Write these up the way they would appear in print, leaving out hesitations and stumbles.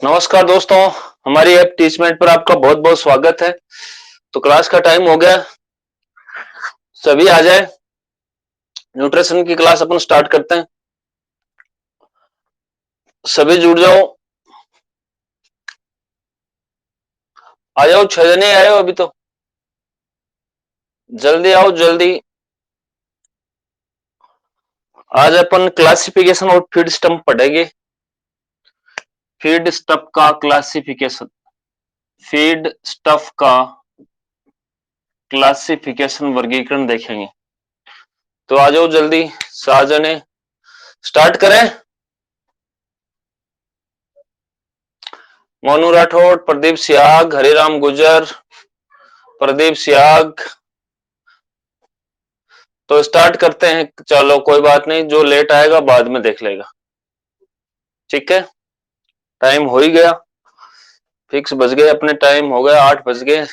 नमस्कार दोस्तों, हमारी ऐप टीचमेंट पर आपका बहुत बहुत स्वागत है। तो क्लास का टाइम हो गया, सभी आ जाए। न्यूट्रिशन की क्लास अपन स्टार्ट करते हैं। सभी जुड़ जाओ, आ जाओ। 6 जने आए हो अभी तो, जल्दी आओ जल्दी। आज अपन क्लासिफिकेशन और फीड स्टम्प पढ़ेंगे। फीड स्टफ का क्लासिफिकेशन, फीड स्टफ का क्लासिफिकेशन वर्गीकरण देखेंगे। तो आ जाओ जल्दी, 7 जने। स्टार्ट करें। मोनू राठौड़, प्रदीप सियाग, हरिराम गुजर, प्रदीप सियाग। तो स्टार्ट करते हैं। चलो कोई बात नहीं, जो लेट आएगा बाद में देख लेगा। ठीक है, टाइम हो ही गया, फिक्स बज गए अपने, टाइम हो गया, 8 बज गए।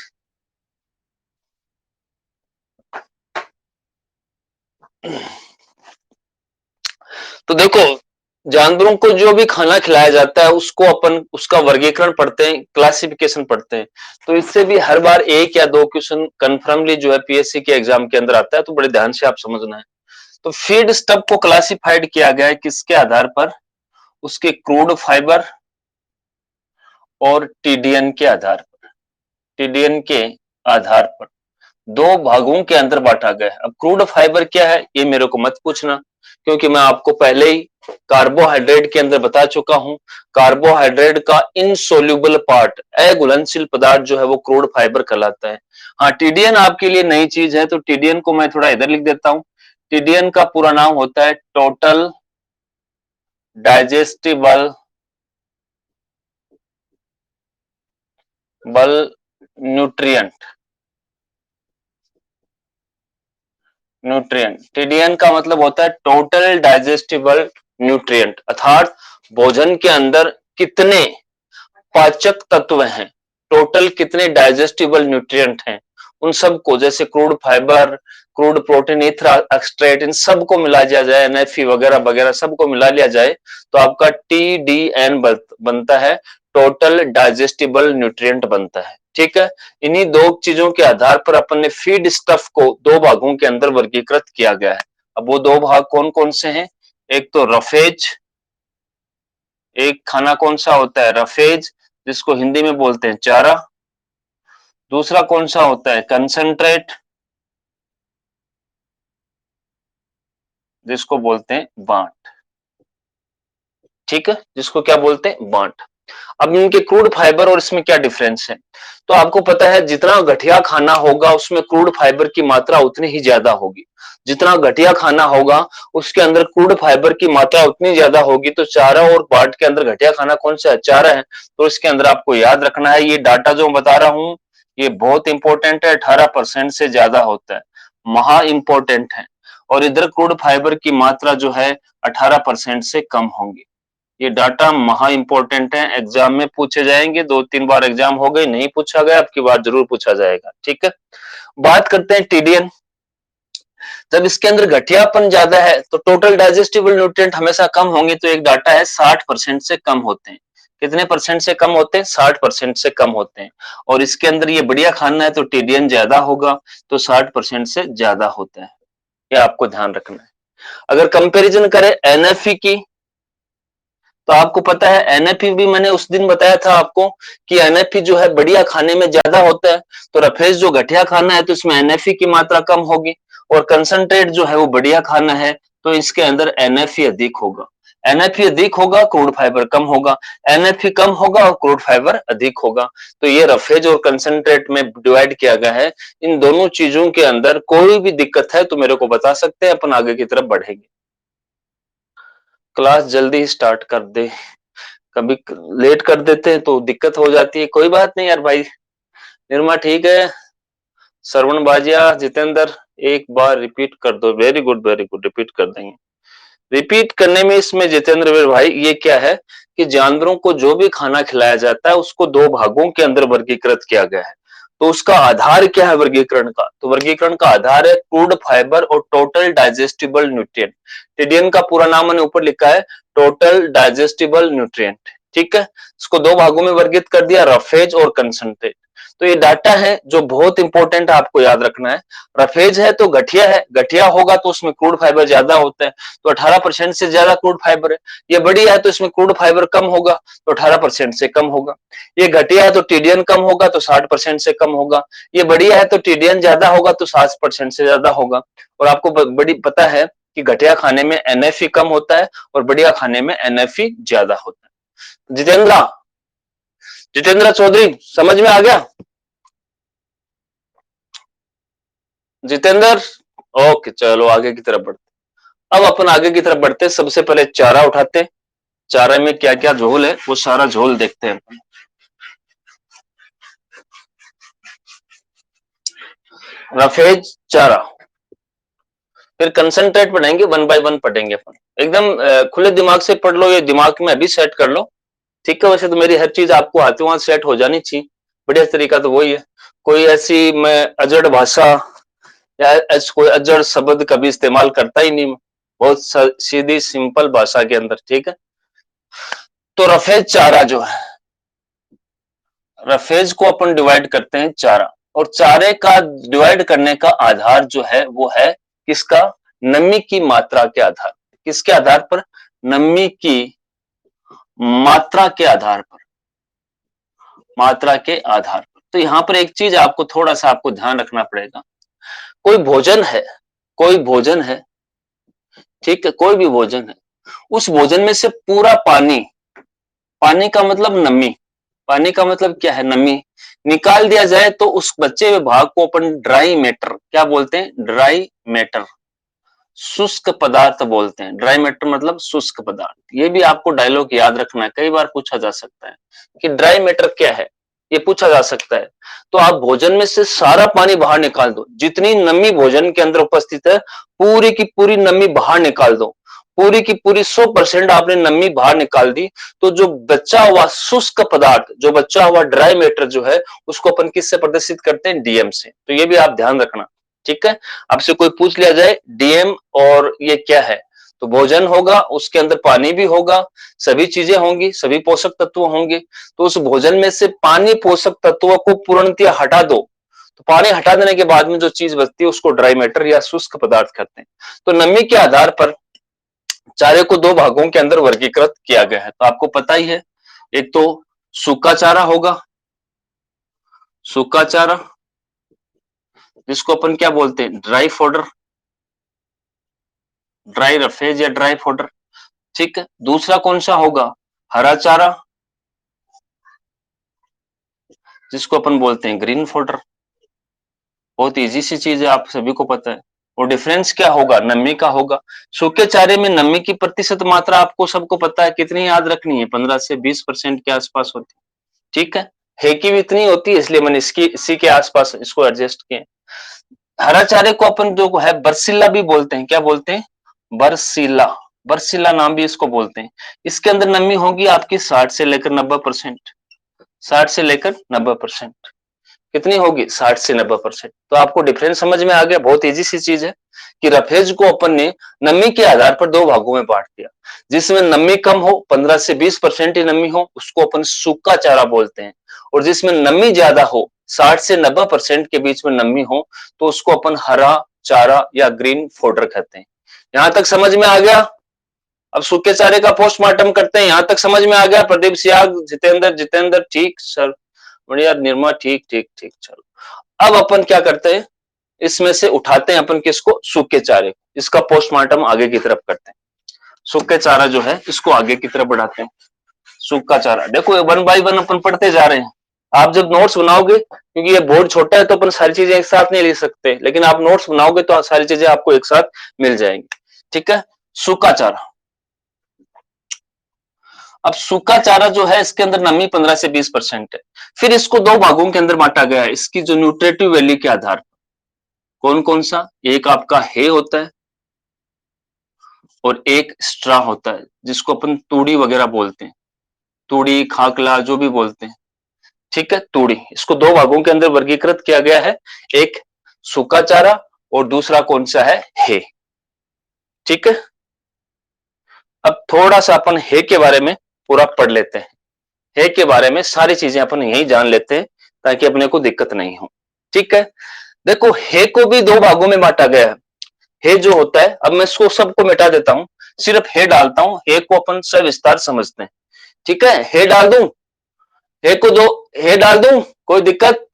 तो देखो, जानवरों को जो भी खाना खिलाया जाता है उसको अपन उसका वर्गीकरण पढ़ते हैं, क्लासिफिकेशन पढ़ते हैं। तो इससे भी हर बार 1 या 2 क्वेश्चन कन्फर्मली जो है पीएससी के एग्जाम के अंदर आता है, तो बड़े ध्यान से आप समझना है। तो फीड स्टफ को क्लासिफाइड किया गया है किसके आधार पर? उसके क्रूड फाइबर और टीडीएन के आधार पर। टीडीएन के आधार पर दो भागों के अंदर बांटा गया है। अब क्रूड फाइबर क्या है ये मेरे को मत पूछना, क्योंकि मैं आपको पहले ही कार्बोहाइड्रेट के अंदर बता चुका हूं। कार्बोहाइड्रेट का इनसोल्यूबल पार्ट, अघुलनशील पदार्थ जो है वो क्रूड फाइबर कहलाता है। हाँ, टीडीएन आपके लिए नई चीज है, तो टीडीएन को मैं थोड़ा इधर लिख देता हूं। टीडीएन का पूरा नाम होता है टोटल डाइजेस्टिबल बल न्यूट्रिएंट। न्यूट्रिएंट, टीडीएन का मतलब होता है टोटल डाइजेस्टिबल न्यूट्रिएंट, अर्थात भोजन के अंदर कितने पाचक तत्व हैं, टोटल कितने डाइजेस्टिबल न्यूट्रिएंट हैं, उन सबको, जैसे crude fiber, crude protein, extract, इन सबको मिला दिया जाए, एनएफई वगैरह वगैरह सबको मिला लिया जाए, तो आपका टीडीएन बनता है, टोटल डाइजेस्टिबल न्यूट्रिएंट बनता है। ठीक है, इन्हीं दो चीजों के आधार पर अपन ने फीड स्टफ को दो भागों के अंदर वर्गीकृत किया गया है। अब वो दो भाग कौन कौन से हैं? एक तो रफेज, एक खाना कौन सा होता है? रफेज, जिसको हिंदी में बोलते हैं चारा। दूसरा कौन सा होता है? कंसंट्रेट, जिसको बोलते हैं बांट। ठीक है, जिसको क्या बोलते हैं? बांट। अब इनके क्रूड फाइबर और इसमें क्या डिफरेंस है? तो आपको पता है जितना घटिया खाना होगा उसमें क्रूड फाइबर की मात्रा उतनी ही ज्यादा होगी। जितना घटिया खाना होगा उसके अंदर क्रूड फाइबर की मात्रा उतनी ज्यादा होगी। तो चारा और बाट के अंदर घटिया खाना कौन सा है? चारा है। तो इसके अंदर आपको याद रखना है, ये डाटा जो बता रहा हूं ये बहुत इंपॉर्टेंट है, 18% से ज्यादा होता है, महा इंपॉर्टेंट है। और इधर क्रूड फाइबर की मात्रा जो है 18% से कम होंगी। ये डाटा महा इंपॉर्टेंट है, एग्जाम में पूछे जाएंगे। 2-3 बार एग्जाम हो गए, नहीं पूछा गया, अब की बार जरूर पूछा जाएगा। ठीक है, बात करते हैं टीडीएन। जब इसके अंदर घटियापन ज्यादा है तो टोटल डाइजेस्टिबल न्यूट्रिएंट हमेशा कम होंगे। तो एक डाटा है 60% से कम होते हैं। कितने परसेंट से कम होते हैं? 60% से कम होते हैं। और इसके अंदर ये बढ़िया खाना है तो टीडीएन ज्यादा होगा, तो 60% से ज्यादा होता है। ये आपको ध्यान रखना है। अगर कंपैरिजन करें एनएफई की, तो आपको पता है एनएफई भी मैंने उस दिन बताया था आपको कि एनएफई जो है बढ़िया खाने में ज्यादा होता है। तो रफेज जो घटिया खाना है तो इसमें एनएफई की मात्रा कम होगी, और कंसंट्रेट जो है वो बढ़िया खाना है तो इसके अंदर एनएफई अधिक होगा। एनएफई अधिक होगा, क्रूड फाइबर कम होगा। एनएफई कम होगा और क्रूड फाइबर अधिक होगा। तो ये रफेज और कंसंट्रेट में डिवाइड किया गया है। इन दोनों चीजों के अंदर कोई भी दिक्कत है तो मेरे को बता सकते हैं, अपन आगे की तरफ बढ़ेंगे। क्लास जल्दी स्टार्ट कर दे, कभी लेट कर देते हैं तो दिक्कत हो जाती है। कोई बात नहीं यार भाई। निर्मा ठीक है, श्रवण बाजिया, जितेंद्र, एक बार रिपीट कर दो। Very good very good, repeat कर देंगे। रिपीट करने में इसमें जितेंद्र वीर भाई ये क्या है कि जानवरों को जो भी खाना खिलाया जाता है उसको दो भागों के अंदर वर्गीकृत किया गया है। तो उसका आधार क्या है वर्गीकरण का? तो वर्गीकरण का आधार है क्रूड फाइबर और टोटल डाइजेस्टिबल न्यूट्रिएंट। टीडीएन का पूरा नाम मैंने ऊपर लिखा है, टोटल डाइजेस्टिबल न्यूट्रिएंट। ठीक है, इसको दो भागों में वर्गीकृत कर दिया, रफेज और कंसंट्रेट। तो ये डाटा है जो बहुत इंपॉर्टेंट आपको याद रखना है। रफेज है तो गठिया है, गठिया होगा तो उसमें क्रूड फाइबर ज्यादा होता है, तो 18% से ज्यादा क्रूड फाइबर है। ये बढ़िया है तो इसमें क्रूड फाइबर कम होगा, तो 18% से कम होगा। ये घटिया है तो टीडीएन कम होगा, तो 60% से कम होगा। ये बढ़िया है तो टीडीएन ज्यादा होगा, तो 60% से ज्यादा होगा। और आपको बड़ी पता है कि घटिया खाने में एनएफई कम होता है और बढ़िया खाने में एनएफई ज्यादा होता है। जितेंद्र चौधरी समझ में आ गया? जितेंद्र, ओके, चलो आगे की तरफ बढ़ते। अब अपन आगे की तरफ बढ़ते, सबसे पहले चारा उठाते। चारा में क्या क्या झोल है वो सारा झोल देखते हैं। रफेज, चारा, फिर कंसंट्रेट पढ़ेंगे, वन बाय वन पढ़ेंगे अपन। एकदम खुले दिमाग से पढ़ लो, ये दिमाग में अभी सेट कर लो, ठीक है? वैसे तो मेरी हर चीज आपको आते वहां सेट हो जानी चाहिए, बढ़िया तरीका तो वही है। कोई ऐसी मैं अजड़ भाषा या कोई अजड़ शब्द कभी इस्तेमाल करता ही नहीं, बहुत सीधी सिंपल भाषा के अंदर, ठीक है? तो रफेज चारा जो है, रफेज को अपन डिवाइड करते हैं चारा, और चारे का डिवाइड करने का आधार जो है वो है किसका? नमी की मात्रा के आधार। किसके आधार पर? नमी की मात्रा के आधार पर, मात्रा के आधार पर। तो यहां पर एक चीज आपको थोड़ा सा आपको ध्यान रखना पड़ेगा। कोई भोजन है, कोई भोजन है, ठीक है, कोई भी भोजन है, उस भोजन में से पूरा पानी, पानी का मतलब नमी, पानी का मतलब क्या है? नमी निकाल दिया जाए तो उस बचे हुए भाग को अपन ड्राई मैटर क्या बोलते हैं? ड्राई मैटर, शुष्क पदार्थ बोलते हैं। ड्राई मैटर मतलब शुष्क पदार्थ। ये भी आपको डायलॉग याद रखना है, कई बार पूछा जा सकता है कि ड्राई मैटर क्या है, ये पूछा जा सकता है। तो आप भोजन में से सारा पानी बाहर निकाल दो, जितनी नमी भोजन के अंदर उपस्थित है पूरी की पूरी नमी बाहर निकाल दो, पूरी की पूरी 100% आपने नमी बाहर निकाल दी, तो जो बचा हुआ शुष्क पदार्थ, जो बचा हुआ ड्राई मैटर जो है, उसको अपन किससे प्रदर्शित करते हैं? डीएम से। तो ये भी आप ध्यान रखना, ठीक है? आपसे कोई पूछ लिया जाए डीएम और ये क्या है, तो भोजन होगा, उसके अंदर पानी भी होगा, सभी चीजें होंगी, सभी पोषक तत्व होंगे, तो उस भोजन में से पानी पोषक तत्वों को पूर्णतः हटा दो, तो पानी हटा देने के बाद में जो चीज बचती है उसको ड्राई मैटर या शुष्क पदार्थ कहते हैं। तो नमी के आधार पर चारे को दो भागों के अंदर वर्गीकृत किया गया है, तो आपको पता ही है, एक तो सूखा चारा होगा, सूखा चारा जिसको अपन क्या बोलते हैं? ड्राई फोडर, ड्राई रफेज या ड्राई फोडर, ठीक है? दूसरा कौन सा होगा? हरा चारा, जिसको अपन बोलते हैं ग्रीन फोडर। बहुत इजी सी चीज है, आप सभी को पता है। और डिफरेंस क्या होगा? नमी का होगा। सूखे चारे में नमी की प्रतिशत मात्रा आपको सबको पता है, कितनी याद रखनी है? 15 से 20% के आसपास होती है, ठीक है की भी इतनी होती है, इसलिए मैंने इसकी इसी के आसपास इसको एडजस्ट किया। हरा चारे को अपन जो है बरसीला भी बोलते हैं, क्या बोलते हैं? बरसीला, बरसीला नाम भी इसको बोलते हैं। इसके अंदर नमी होगी आपकी 60 से लेकर 90%, 60 से लेकर 90%। कितनी होगी? 60 से 90%। तो आपको डिफरेंस समझ में आ गया, बहुत इजी सी चीज है कि रफेज को अपन ने नमी के आधार पर दो भागों में बांट दिया। जिसमें नमी कम हो, 15 से 20% ही नमी हो, उसको अपन सूखा चारा बोलते हैं, और जिसमें नमी ज्यादा हो, 60 से 90% के बीच में नमी हो, तो उसको अपन हरा चारा या ग्रीन फोडर कहते हैं। यहां तक समझ में आ गया? अब सूखे चारे का पोस्टमार्टम करते हैं। यहां तक समझ में आ गया? प्रदीप सियाग, जितेंद्र, जितेंद्र ठीक सर, बढ़िया, निर्मा ठीक ठीक ठीक। चलो अब अपन क्या करते हैं, इसमें से उठाते हैं अपन किसको? सूखे चारे। इसका पोस्टमार्टम आगे की तरफ करते हैं। सूखे चारा जो है इसको आगे की तरफ बढ़ाते हैं। सूखा चारा देखो, वन बाय वन अपन पढ़ते जा रहे हैं। आप जब नोट्स बनाओगे, क्योंकि ये बोर्ड छोटा है तो अपन सारी चीजें एक साथ नहीं लिख सकते, लेकिन आप नोट्स बनाओगे तो सारी चीजें आपको एक साथ मिल जाएंगी, ठीक है? सूखा चारा, अब सूखा चारा जो है इसके अंदर नमी 15 से 20% है। फिर इसको दो भागों के अंदर बांटा गया है, इसकी जो न्यूट्रिटिव वैल्यू के आधार पर। कौन कौन सा? एक आपका हे होता है और एक स्ट्रा होता है, जिसको अपन तूड़ी वगैरह बोलते हैं, तूड़ी, खाकला, जो भी बोलते हैं, ठीक है? तूड़ी। इसको दो भागों के अंदर वर्गीकृत किया गया है, एक सूखा चारा और दूसरा कौन सा है? हे, ठीक है? अब थोड़ा सा अपन हे के बारे में पूरा पढ़ लेते हैं। हे के बारे में सारी चीजें अपन यही जान लेते हैं ताकि अपने को दिक्कत नहीं हो। ठीक है, देखो हे को भी दो भागों में बांटा गया है। हे जो होता है, अब मैं इसको सबको मिटा देता हूं, सिर्फ हे डालता हूं, हे को अपन सविस्तार समझते हैं। ठीक है, हे डाल दूं, हे को दो, हे डाल दूं, कोई दिक्कत?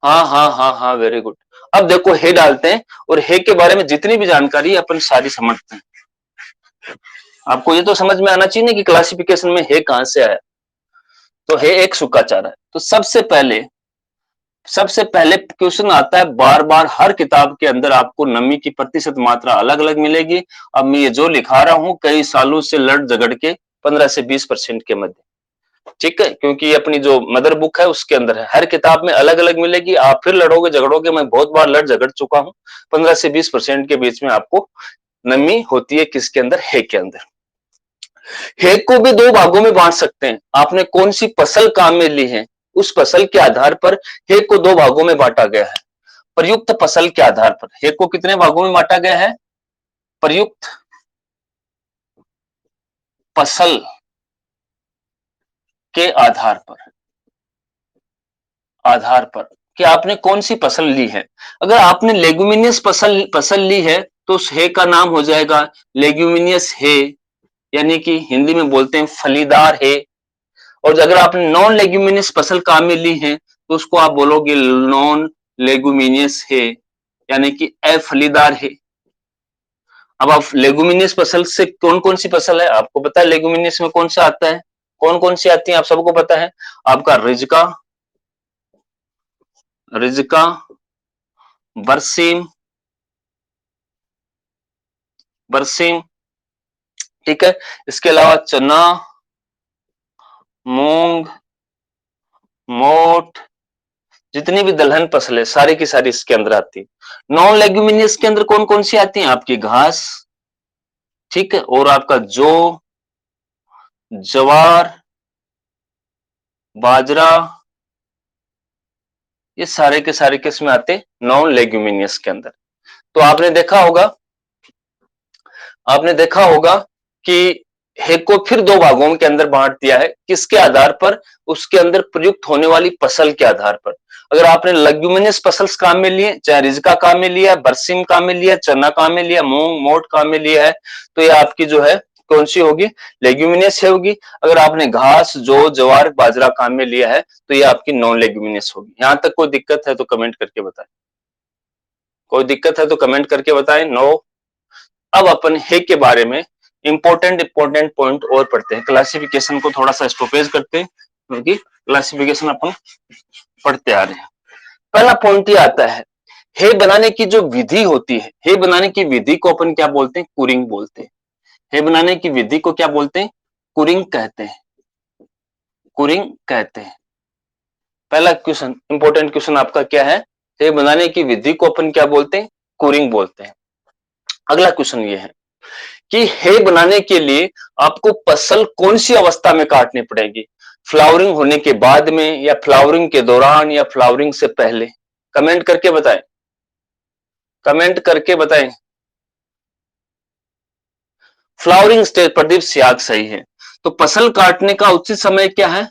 हाँ हाँ हाँ हाँ, वेरी गुड। अब देखो हे डालते हैं और हे के बारे में जितनी भी जानकारी है अपन सारी समझते हैं। आपको ये तो समझ में आना चाहिए ना कि क्लासिफिकेशन में हे कहां से आया। तो हे एक सूखा चारा है। तो सबसे पहले क्वेश्चन आता है, बार बार हर किताब के अंदर आपको नमी की प्रतिशत मात्रा अलग अलग मिलेगी। अब मैं ये जो लिखा रहा हूं कई सालों से लड़ झगड़ के 15 से 20% के मध्य। ठीक है, क्योंकि अपनी जो मदर बुक है उसके अंदर है, हर किताब में अलग अलग मिलेगी। आप फिर लड़ोगे झगड़ोगे, मैं बहुत बार लड़ झगड़ चुका हूं। 15 से 20% के बीच में आपको नमी होती है किसके अंदर? हे के अंदर। हे को भी दो भागों में बांट सकते हैं। आपने कौन सी फसल काम में ली है उस फसल के आधार पर हे को दो भागों में बांटा गया है। प्रयुक्त फसल के आधार पर हे को कितने भागों में बांटा गया है? प्रयुक्त फसल के आधार पर कि आपने कौन सी फसल ली है। अगर आपने लेगुमिनियस फसल ली है तो उस हे का नाम हो जाएगा लेगुमिनियस हे, यानी कि हिंदी में बोलते हैं फलीदार हे। और अगर आपने नॉन लेगुमिनियस फसल काम में ली है तो उसको आप बोलोगे नॉन लेगुमिनियस हे, यानी कि अफलीदार हे। अब आप लेगुमिनियस फसल से कौन कौन सी फसल है आपको पता है? लेगुमिनियस में कौन सा आता है, कौन कौन सी आती है आप सबको पता है? आपका रिजका, रिजका, बरसीम, बरसीम। ठीक है, इसके अलावा चना, मूंग, मोठ, जितनी भी दलहन फसल है सारी की सारी इसके अंदर आती है। नॉन लेग्यूमिनियस के अंदर कौन कौन सी आती हैं? आपकी घास, ठीक है, और आपका जौ, ज्वार, बाजरा, ये सारे के सारे किसमें आते? नॉन लेग्यूमिनियस के अंदर। तो आपने देखा होगा कि हे को फिर दो भागों के अंदर बांट दिया है। किसके आधार पर? उसके अंदर प्रयुक्त होने वाली फसल के आधार पर। अगर आपने लेग्यूमिनियस फसल काम में लिए, चाहे रिजका काम में लिया, बरसीम काम में लिया, चना काम में लिया, मूंग मोठ काम में लिया है, तो ये आपकी जो है कौन सी होगी? लेग्यूमिनियस होगी। अगर आपने घास, जौ, ज्वार, बाजरा काम में लिया है तो ये आपकी नॉन लेग्यूमिनियस होगी। यहां तक कोई दिक्कत है तो कमेंट करके बताएं। कोई दिक्कत है तो कमेंट करके बताएं। नो। अब अपन हे के बारे में इंपॉर्टेंट पॉइंट और पढ़ते हैं। क्लासिफिकेशन को थोड़ा सा स्टॉपेज करते हैं क्योंकि क्लासिफिकेशन अपन पढ़ते आ रहे हैं। पहला पॉइंट ये आता है, हे बनाने की जो विधि होती है, हे बनाने की विधि को अपन क्या बोलते हैं? कुरिंग बोलते हैं। हे बनाने की विधि को क्या बोलते हैं? कुरिंग कहते हैं, कुरिंग कहते हैं। पहला क्वेश्चन, इंपॉर्टेंट क्वेश्चन आपका क्या है? हे बनाने की विधि को अपन क्या बोलते हैं? कुरिंग बोलते हैं। अगला क्वेश्चन ये है कि हे बनाने के लिए आपको फसल कौन सी अवस्था में काटनी पड़ेगी? फ्लावरिंग होने के बाद में, या फ्लावरिंग के दौरान, या फ्लावरिंग से पहले? कमेंट करके बताएं, कमेंट करके बताएं। फ्लावरिंग स्टेज, प्रदीप सियाग सही है। तो फसल काटने का उचित समय क्या है?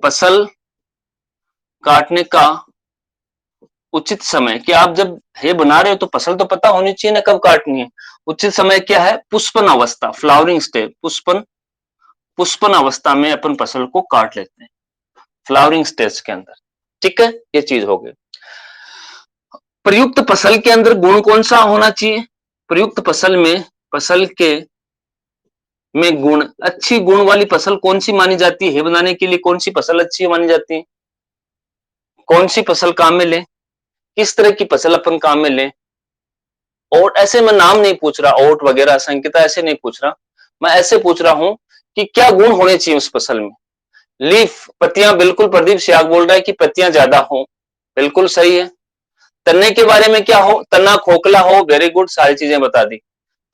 फसल काटने का उचित समय, कि आप जब हे बना रहे हो तो फसल तो पता होनी चाहिए ना कब काटनी है। उचित समय क्या है? पुष्पन अवस्था, फ्लावरिंग स्टेज, पुष्पन अवस्था में अपन फसल को काट लेते हैं, फ्लावरिंग स्टेज के अंदर। ठीक है, ये चीज हो गई। प्रयुक्त फसल के अंदर गुण कौन सा होना चाहिए? प्रयुक्त फसल के में गुण, अच्छी गुण वाली फसल कौन सी मानी जाती है? बनाने के लिए कौन सी फसल अच्छी मानी जाती है? कौन सी फसल काम में ले? किस तरह की फसल अपन काम में ले? और ऐसे मैं नाम नहीं पूछ रहा, ओट वगैरह संकेता ऐसे नहीं पूछ रहा, मैं ऐसे पूछ रहा हूं कि क्या गुण होने चाहिए उस फसल में। लीफ, पत्तियां, बिल्कुल प्रदीप सियाग बोल रहा है कि पत्तियां ज्यादा हो, बिल्कुल सही है। तन्ने के बारे में क्या हो? तना खोखला हो, वेरी गुड, सारी चीजें बता दी,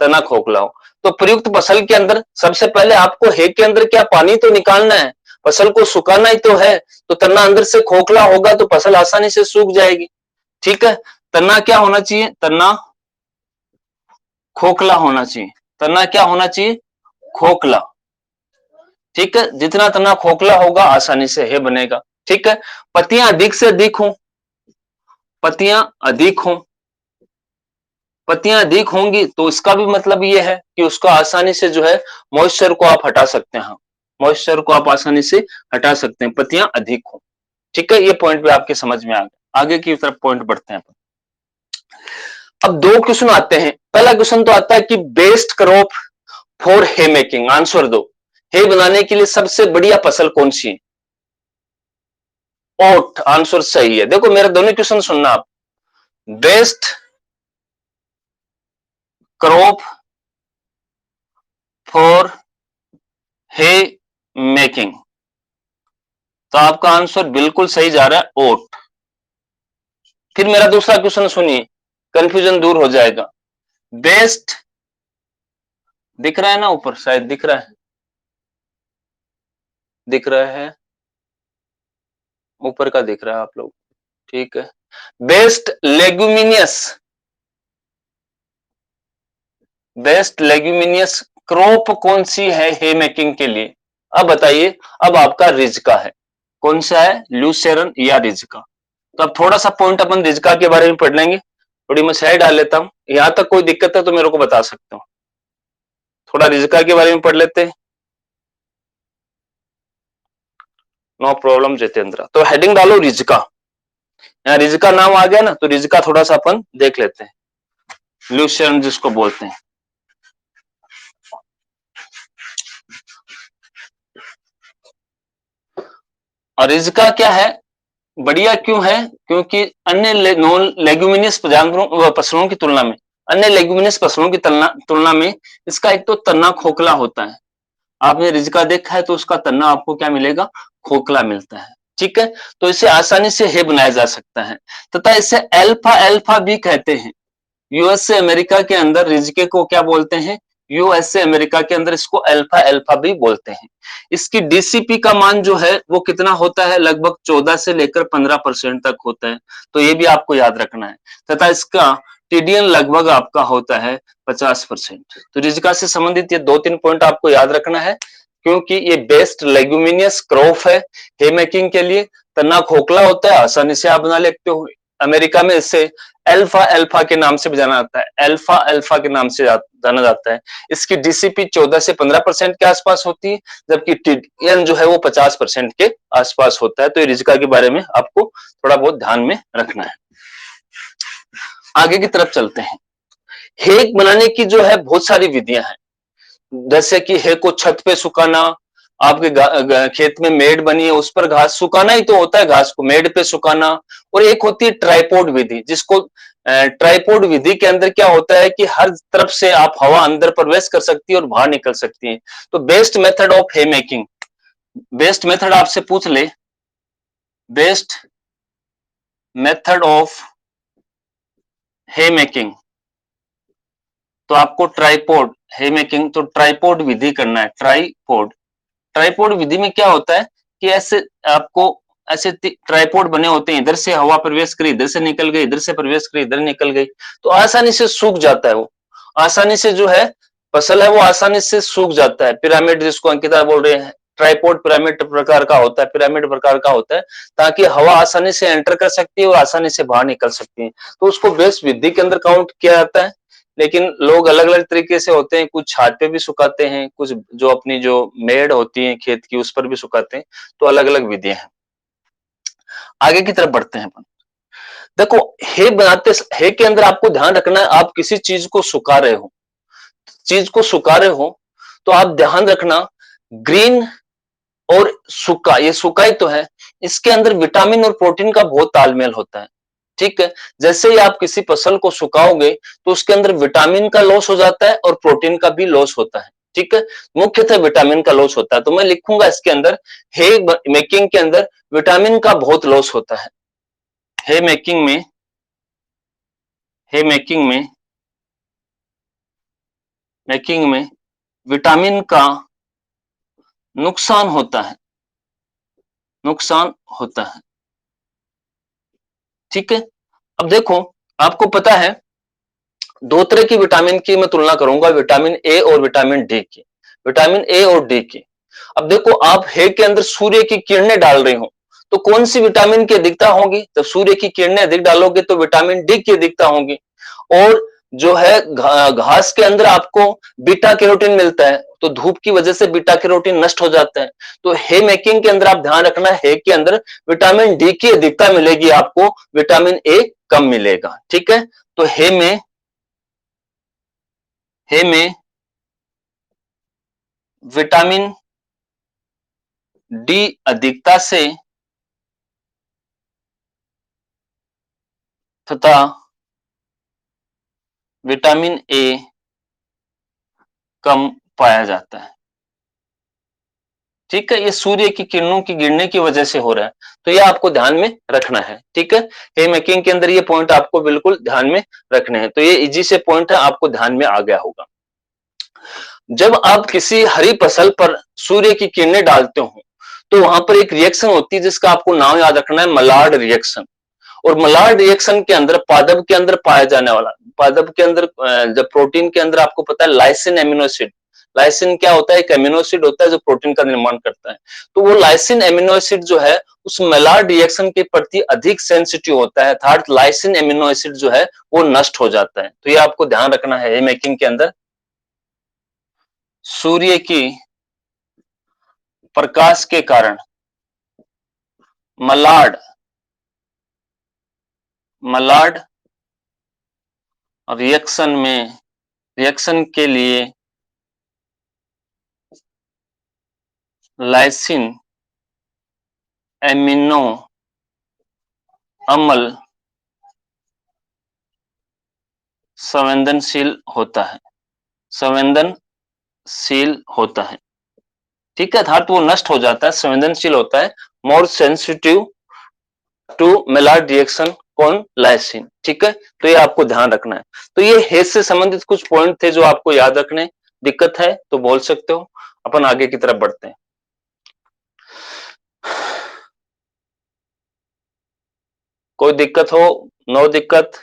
तना खोखला हो। तो प्रयुक्त फसल के अंदर सबसे पहले आपको हे के अंदर क्या पानी तो निकालना है, फसल को सुखाना ही तो है। तो तना अंदर से खोखला होगा तो फसल आसानी से सूख जाएगी। ठीक है, तना क्या होना चाहिए? तना खोखला होना चाहिए। तना क्या होना चाहिए? खोखला। ठीक है, जितना तना खोखला होगा आसानी से हे बनेगा। ठीक है, पत्तियां अधिक से अधिक हों, पत्तियां अधिक हों, पत्तियां अधिक होंगी तो इसका भी मतलब ये है कि उसको आसानी से जो है मॉइस्चर को आप हटा सकते हैं, मॉइस्चर को आप आसानी से हटा सकते हैं, पत्तियां अधिक हों। ठीक है, ये पॉइंट भी आपके समझ में आ गया। आगे की तरफ पॉइंट बढ़ते हैं। अब दो क्वेश्चन आते हैं। पहला क्वेश्चन तो आता है कि best crop for hay making, answer दो, हे बनाने के लिए सबसे बढ़िया फसल कौन सी है? ओट, आंसर सही है। देखो मेरे दोनों क्वेश्चन सुनना आप। Best crop for hay making, तो आपका आंसर बिल्कुल सही जा रहा है, ओट। फिर मेरा दूसरा क्वेश्चन सुनिए, कंफ्यूजन दूर हो जाएगा। बेस्ट, दिख रहा है ना ऊपर, शायद दिख रहा है, दिख रहा है, ऊपर का दिख रहा है आप लोग, ठीक है। Best leguminous, best leguminous crop कौन सी है हे मेकिंग के लिए? अब बताइए, अब आपका रिजका है, कौन सा है, ल्यूसेरन या रिजका? तो अब थोड़ा सा पॉइंट अपन रिजका के बारे में पढ़ लेंगे। थोड़ी मैं स्लाइड डाल लेता हूं, यहां तक कोई दिक्कत है तो मेरे को बता सकते हो। थोड़ा रिजका के बारे में पढ़ लेते हैं। नो प्रॉब्लम जितेंद्र, तो हेडिंग डालो रिजका, यहाँ रिजका नाम आ गया ना, तो रिजका थोड़ा सा अपन देख लेते हैं, ल्यूसेरन जिसको बोलते हैं। और रिजका क्या है, बढ़िया क्यों है? क्योंकि अन्य नॉन लेग्यूमिनियस जानवरों फसलों की तुलना में, अन्य लेग्यूमिनियस फसलों की तुलना में इसका एक तो तना खोखला होता है। आपने रिजका देखा है तो उसका तना आपको क्या मिलेगा, खोखला मिलता है। ठीक है, तो इसे आसानी से हे बनाया जा सकता है, तथा इसे अल्फा अल्फा भी कहते हैं। यूएसए अमेरिका के अंदर रिजके को क्या बोलते हैं, यूएसए अमेरिका के अंदर इसको अल्फा अल्फा भी बोलते हैं। इसकी डीसीपी का मान जो है वो कितना होता है, लगभग 14 से लेकर 15% तक होता है, तो ये भी आपको याद रखना है। तथा इसका टीडीएन लगभग आपका होता है 50%। तो रिजका से संबंधित ये 2-3 पॉइंट आपको याद रखना है, क्योंकि ये बेस्ट लेग्यूमिनियस क्रॉप है हे मेकिंग के लिए, तना खोखला होता है, आसानी से आप बना लेते हो। अमेरिका में इसे अल्फा अल्फा के नाम से भी जाना जाता है, अल्फा अल्फा के नाम से जाना जाता है। इसकी डीसीपी 14 से 15% के आसपास होती है, जबकि टीडीएन जो है वो 50% के आसपास होता है। तो ये रिजका के बारे में आपको थोड़ा बहुत ध्यान में रखना है। आगे की तरफ चलते हैं। हेक बनाने की जो है बहुत सारी विधियां हैं, जैसे कि हे को छत पे सुखाना, आपके खेत में मेड बनी है उस पर घास सुखाना ही तो होता है, घास को मेड पे सुखाना। और एक होती है ट्राइपोड विधि, जिसको ट्राइपोड विधि के अंदर क्या होता है कि हर तरफ से आप हवा अंदर प्रवेश कर सकती है और बाहर निकल सकती है। तो best method of hay making, best method आपसे पूछ ले, best method of hay making, तो आपको ट्राइपोड, हे मेकिंग तो ट्राइपोड विधि करना है, ट्राइपोड। ट्राइपोड विधि में क्या होता है कि ऐसे आपको ऐसे ट्राइपोड बने होते हैं, इधर से हवा प्रवेश करी, इधर से निकल गई, इधर से प्रवेश करी, इधर निकल गई, तो आसानी से सूख जाता है वो, आसानी से जो है फसल है वो आसानी से सूख जाता है। पिरामिड जिसको अंकिता बोल रहे हैं, ट्राइपोड पिरामिड प्रकार का होता है, पिरामिड प्रकार का होता है, ताकि हवा आसानी से एंटर कर सकती है और आसानी से बाहर निकल सकती है, तो उसको बेस्ट विधि के अंदर काउंट किया जाता है। लेकिन लोग अलग अलग तरीके से होते हैं, कुछ छात पे भी सुखाते हैं, कुछ जो अपनी जो मेड़ होती है खेत की उस पर भी सुखाते हैं, तो अलग अलग विधियां हैं। आगे की तरफ बढ़ते हैं अपन। देखो हे बनाते, हे के अंदर आपको ध्यान रखना है, आप किसी चीज को सुखा रहे हो, चीज को सुखा रहे हो तो आप ध्यान रखना, ग्रीन और सूखा, ये सूखा ही तो है, इसके अंदर विटामिन और प्रोटीन का बहुत तालमेल होता है। ठीक है, जैसे ही आप किसी फसल को सुखाओगे तो उसके अंदर विटामिन का लॉस हो जाता है और प्रोटीन का भी लॉस होता है। ठीक है, मुख्यतः विटामिन का लॉस होता है, तो मैं लिखूंगा इसके अंदर, हे मेकिंग के अंदर विटामिन का बहुत लॉस होता है। हे मेकिंग में, हे मेकिंग में विटामिन का नुकसान होता है, नुकसान होता है। ठीक है, अब देखो आपको पता है दो तरह की विटामिन की मैं तुलना करूंगा, विटामिन ए और विटामिन डी की, विटामिन ए और डी की। अब देखो, आप हे के अंदर सूर्य की किरणें डाल रहे हो, तो कौन सी विटामिन की अधिकता होगी? जब सूर्य की किरणें अधिक डालोगे तो विटामिन डी की अधिकता होगी। और जो है घास के अंदर आपको बीटा कैरोटीन मिलता है, तो धूप की वजह से बीटा कैरोटीन नष्ट हो जाता है। तो हे मेकिंग के अंदर आप ध्यान रखना, हे के अंदर विटामिन डी की अधिकता मिलेगी आपको, विटामिन ए कम मिलेगा। ठीक है, तो हे में विटामिन डी अधिकता से तथा विटामिन ए कम पाया जाता है। ठीक है, ये सूर्य की किरणों की गिरने की वजह से हो रहा है, तो ये आपको ध्यान में रखना है। ठीक है, हे मेकिंग के अंदर ये पॉइंट आपको बिल्कुल ध्यान में रखने हैं। तो ये इजी से पॉइंट है, आपको ध्यान में आ गया होगा। जब आप किसी हरी फसल पर सूर्य की किरणें डालते हो, तो वहां पर एक रिएक्शन होती है जिसका आपको नाम याद रखना है, मलाड रिएक्शन। और मलाड रिएक्शन के अंदर पादप के अंदर पाया जाने वाला, पादप के अंदर जब प्रोटीन के अंदर आपको पता है लाइसिन एमिनो एसिड, लाइसिन क्या होता है? एक एमिनो एसिड होता है जो प्रोटीन का निर्माण करता है। तो वो लाइसिन एमिनो एसिड जो है उस मलाड रिएक्शन के प्रति अधिक सेंसिटिव होता है, अर्थात लाइसिन एमिनो एसिड जो है वो नष्ट हो जाता है। तो ये आपको ध्यान रखना है मेकिंग के अंदर। सूर्य की प्रकाश के कारण मलाड मलाड रिएक्शन के लिए लाइसिन एमिनो अम्ल संवेदनशील होता है, संवेदनशील होता है। ठीक है, अर्थात वो नष्ट हो जाता है, संवेदनशील होता है, more sensitive to Maillard reaction कौन? लाइसिन। ठीक है, तो ये आपको ध्यान रखना है। तो ये हेज से संबंधित कुछ पॉइंट थे जो आपको याद रखने। दिक्कत है तो बोल सकते हो, अपन आगे की तरफ बढ़ते हैं। कोई दिक्कत हो? नो दिक्कत?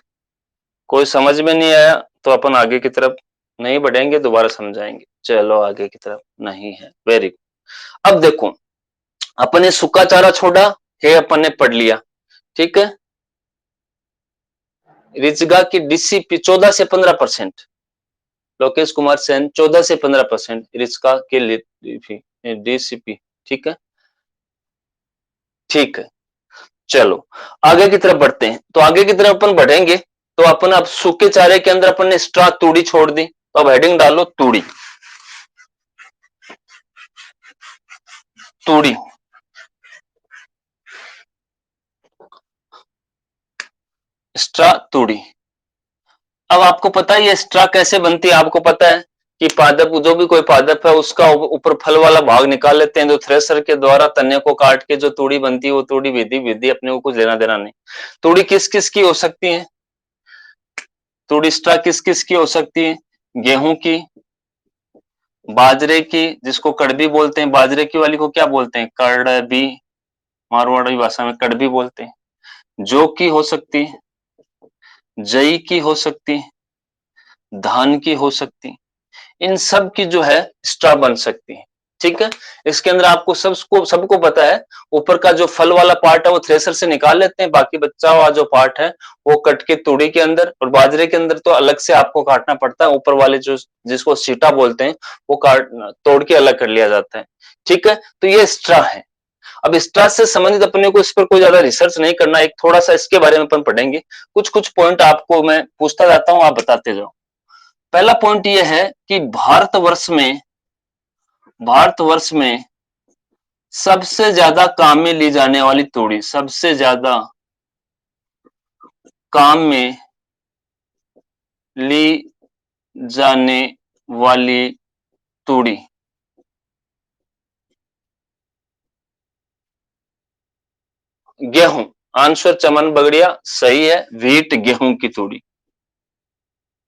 कोई समझ में नहीं आया तो अपन आगे की तरफ नहीं बढ़ेंगे, दोबारा समझाएंगे। चलो आगे की तरफ नहीं है, वेरी गुड। अब देखो, अपन ने सूखा चारा छोड़ा है, अपन ने पढ़ लिया। ठीक है, रिचगा की डीसीपी 14 से 15%, लोकेश कुमार सेन 14 से 15% रिचका के डीसीपी। ठीक है, ठीक है, चलो आगे की तरफ बढ़ते हैं। तो आगे की तरफ अपन बढ़ेंगे तो अपन अब सूखे चारे के अंदर अपन ने स्ट्रा तूड़ी छोड़ दी, तो अब हेडिंग डालो तूड़ी। तूड़ी स्ट्रा तूड़ी। अब आपको पता है ये स्ट्रा कैसे बनती है? आपको पता है कि पादप, जो भी कोई पादप है उसका ऊपर फल वाला भाग निकाल लेते हैं, जो थ्रेसर के द्वारा तने को काट के जो तूड़ी बनती है वो तूड़ी विधि विधि अपने को कुछ लेना देना नहीं। तूड़ी किस किस की हो सकती है? तूड़ी स्ट्रा किस किस की हो सकती है? गेहूं की, बाजरे की, जिसको कड़बी बोलते हैं, बाजरे की वाली को क्या बोलते हैं? कड़बी, मारवाड़ी भाषा में कड़बी बोलते हैं। जौ की हो सकती है, जई की हो सकती है, धान की हो सकती, इन सब की जो है स्ट्रा बन सकती है। ठीक है, इसके अंदर आपको सबको पता है, ऊपर का जो फल वाला पार्ट है वो थ्रेसर से निकाल लेते हैं, बाकी बच्चा हुआ जो पार्ट है वो कट के तूड़ी के अंदर, और बाजरे के अंदर तो अलग से आपको काटना पड़ता है, ऊपर वाले जो जिसको सीटा बोलते हैं वो काट तोड़ के अलग कर लिया जाता है। ठीक है, तो ये स्ट्रा है। अब स्ट्रा से संबंधित अपने को इस पर कोई ज्यादा रिसर्च नहीं करना, एक थोड़ा सा इसके बारे में अपन पढ़ेंगे। कुछ कुछ पॉइंट आपको मैं पूछता जाता हूं, आप बताते जाओ। पहला पॉइंट यह है कि भारतवर्ष में सबसे ज्यादा काम में ली जाने वाली तूड़ी, सबसे ज्यादा काम में ली जाने वाली तूड़ी गेहूं। आंसर चमन बगड़िया सही है, व्हीट, गेहूं की तूड़ी,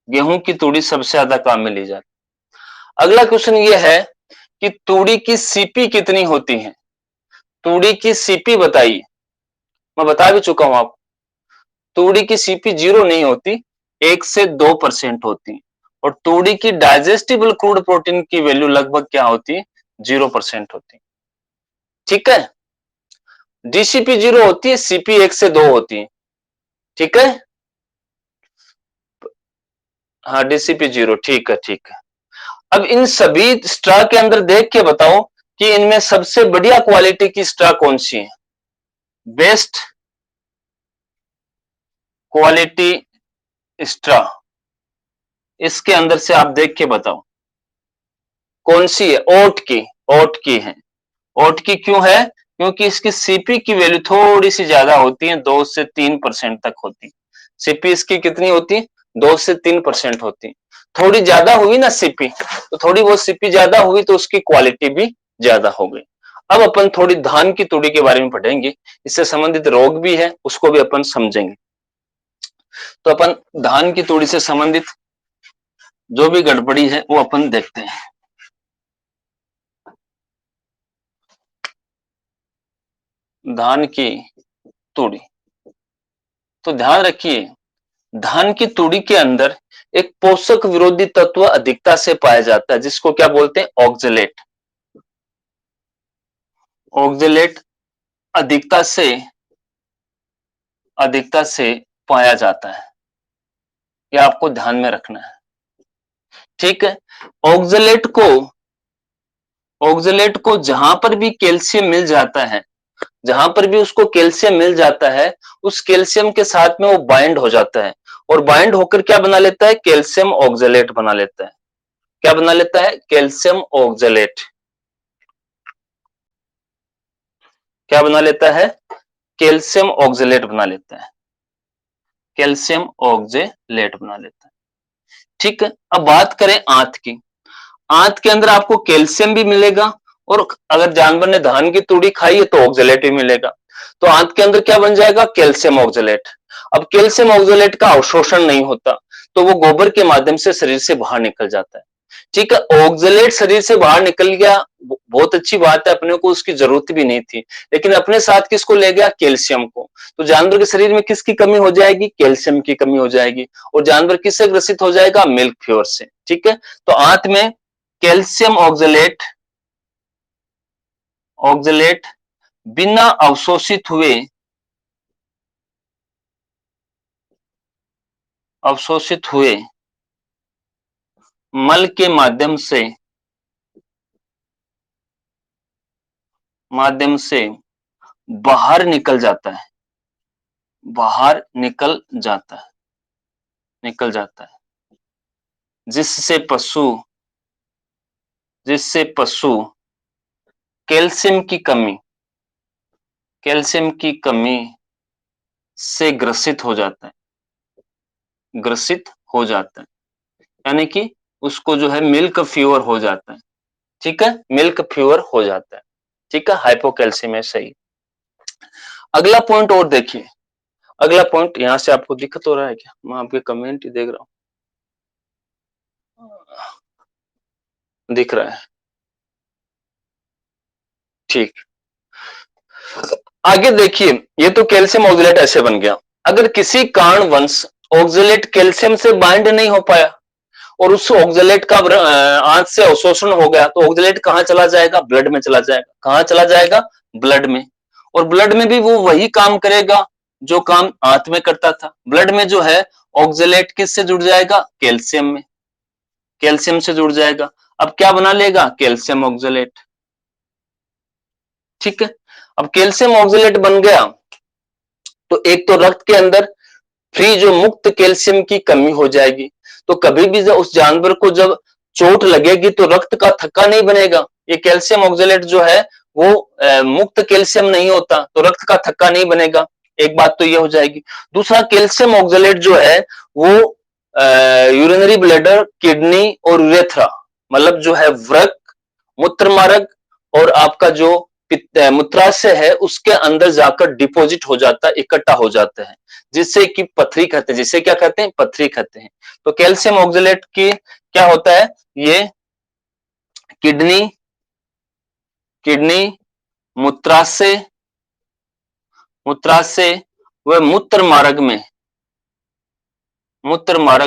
गेहूं की तूड़ी सबसे ज्यादा काम में ली जाती। अगला क्वेश्चन यह है कि तूड़ी की सीपी कितनी होती है? तूड़ी की सीपी बताइए। मैं बता भी चुका हूं आपको, तूड़ी की सीपी 0 नहीं होती, 1 से 2% होती। और तूड़ी की डाइजेस्टिबल क्रूड प्रोटीन की वैल्यू लगभग क्या होती है? 0% होती है। ठीक है, डीसीपी 0 होती है, सीपी 1 से 2 होती है। ठीक है, हाँ डीसीपी 0, ठीक है ठीक है। अब इन सभी स्ट्रा के अंदर देख के बताओ कि इनमें सबसे बढ़िया क्वालिटी की स्ट्रा कौन सी है, बेस्ट क्वालिटी स्ट्रा, इसके अंदर से आप देख के बताओ कौन सी है। ओट की, ओट की है। ओट की क्यों है, क्योंकि इसकी सीपी की वैल्यू थोड़ी सी ज्यादा होती है, 2 से 3% तक होती है। सीपी इसकी कितनी होती है, 2 से 3% होती है। थोड़ी ज्यादा हुई ना सीपी, तो थोड़ी बहुत सीपी ज्यादा हुई तो उसकी क्वालिटी भी ज्यादा हो गई। अब अपन थोड़ी धान की तूड़ी के बारे में पढ़ेंगे, इससे संबंधित रोग भी है उसको भी अपन समझेंगे। तो अपन धान की तूड़ी से संबंधित जो भी गड़बड़ी है वो अपन देखते हैं। धान की तूड़ी, तो ध्यान रखिए धान की तूड़ी के अंदर एक पोषक विरोधी तत्व अधिकता से पाया जाता है, जिसको क्या बोलते हैं, ऑक्जेलेट। ऑक्जेलेट अधिकता से पाया जाता है, यह आपको ध्यान में रखना है। ठीक है, ऑक्जेलेट को ऑक्जेलेट को जहां पर भी कैल्शियम मिल जाता है, जहां पर भी उसको कैल्शियम मिल जाता है, उस कैल्शियम के साथ में वो बाइंड हो जाता है, और बाइंड होकर क्या बना लेता है, कैल्शियम ऑक्जेलेट बना लेता है। क्या बना लेता है, कैल्शियम ऑक्जेलेट। क्या बना लेता है, कैल्शियम ऑक्जेलेट बना लेता है। कैल्शियम ऑक्जेलेट बना लेता है। ठीक है, अब बात करें आंत की। आंत के अंदर आपको कैल्शियम भी मिलेगा, और अगर जानवर ने धान की तूड़ी खाई है तो ऑक्जेलेट भी मिलेगा। तो आंत के अंदर क्या बन जाएगा, कैल्शियम ऑक्जेलेट। अब कैल्शियम ऑक्जेलेट का अवशोषण नहीं होता, तो वो गोबर के माध्यम से शरीर से बाहर निकल जाता है। ठीक है, ऑक्जेलेट शरीर से बाहर निकल गया, बहुत अच्छी बात है, अपने को उसकी जरूरत भी नहीं थी, लेकिन अपने साथ किसको ले गया, कैल्शियम को। तो जानवर के शरीर में किसकी कमी हो जाएगी, कैल्शियम की कमी हो जाएगी, और जानवर किससे ग्रसित हो जाएगा, मिल्क फ्यूअर से। ठीक है, तो आंत में कैल्शियम ऑक्जेलेट ऑक्जेलेट बिना अवशोषित हुए मल के माध्यम से बाहर निकल जाता है, बाहर निकल जाता है, जिससे पशु कैल्शियम की कमी से ग्रसित हो जाता है, यानी कि उसको जो है मिल्क फीवर हो जाता है। ठीक है, मिल्क फीवर हो जाता है। ठीक है, हाइपोकैल्सियम सही। अगला पॉइंट और देखिए, अगला पॉइंट यहां से आपको दिक्कत हो रहा है क्या, मैं आपके कमेंट ही देख रहा हूं, दिख रहा है, ठीक। आगे देखिए, ये तो कैल्शियम ऑक्जेलेट ऐसे बन गया। अगर किसी कारणवश ऑक्जेलेट कैल्शियम से बाइंड नहीं हो पाया और उस ऑक्जेलेट का आंत से अवशोषण हो गया, तो ऑक्जेलेट कहां चला जाएगा, ब्लड में चला जाएगा। कहां चला जाएगा, ब्लड में। और ब्लड में भी वो वही काम करेगा जो काम आंत में करता था। ब्लड में जो है ऑक्जेलेट किससे जुड़ जाएगा, कैल्शियम में, कैल्शियम से जुड़ जाएगा। अब क्या बना लेगा, कैल्शियम ऑक्जेलेट। ठीक है, अब कैल्शियम ऑक्जेलेट बन गया, तो एक तो रक्त के अंदर फ्री जो मुक्त कैल्शियम की कमी हो जाएगी। तो कभी भी जब उस जानवर को जब चोट लगेगी तो रक्त का थक्का नहीं बनेगा। ये कैल्शियम ऑक्जेलेट जो है वो मुक्त कैल्शियम नहीं होता, तो रक्त का थक्का नहीं बनेगा। एक बात तो ये हो जाएगी। दूसरा, कैल्शियम ऑक्जेलेट जो है वो यूरिनरी ब्लैडर, किडनी और यूरेथ्रा, मतलब जो है वृक्क, मूत्र मार्ग और आपका जो मूत्राशय है उसके अंदर जाकर डिपॉजिट हो जाता है, इकट्ठा हो जाता है, जिससे कि पथरी कहते हैं, जिसे क्या कहते हैं, पथरी कहते हैं। तो कैल्शियम ऑक्जेलेट की क्या होता है, ये किडनी किडनी मूत्राशय मूत्राशय व मूत्र मार्ग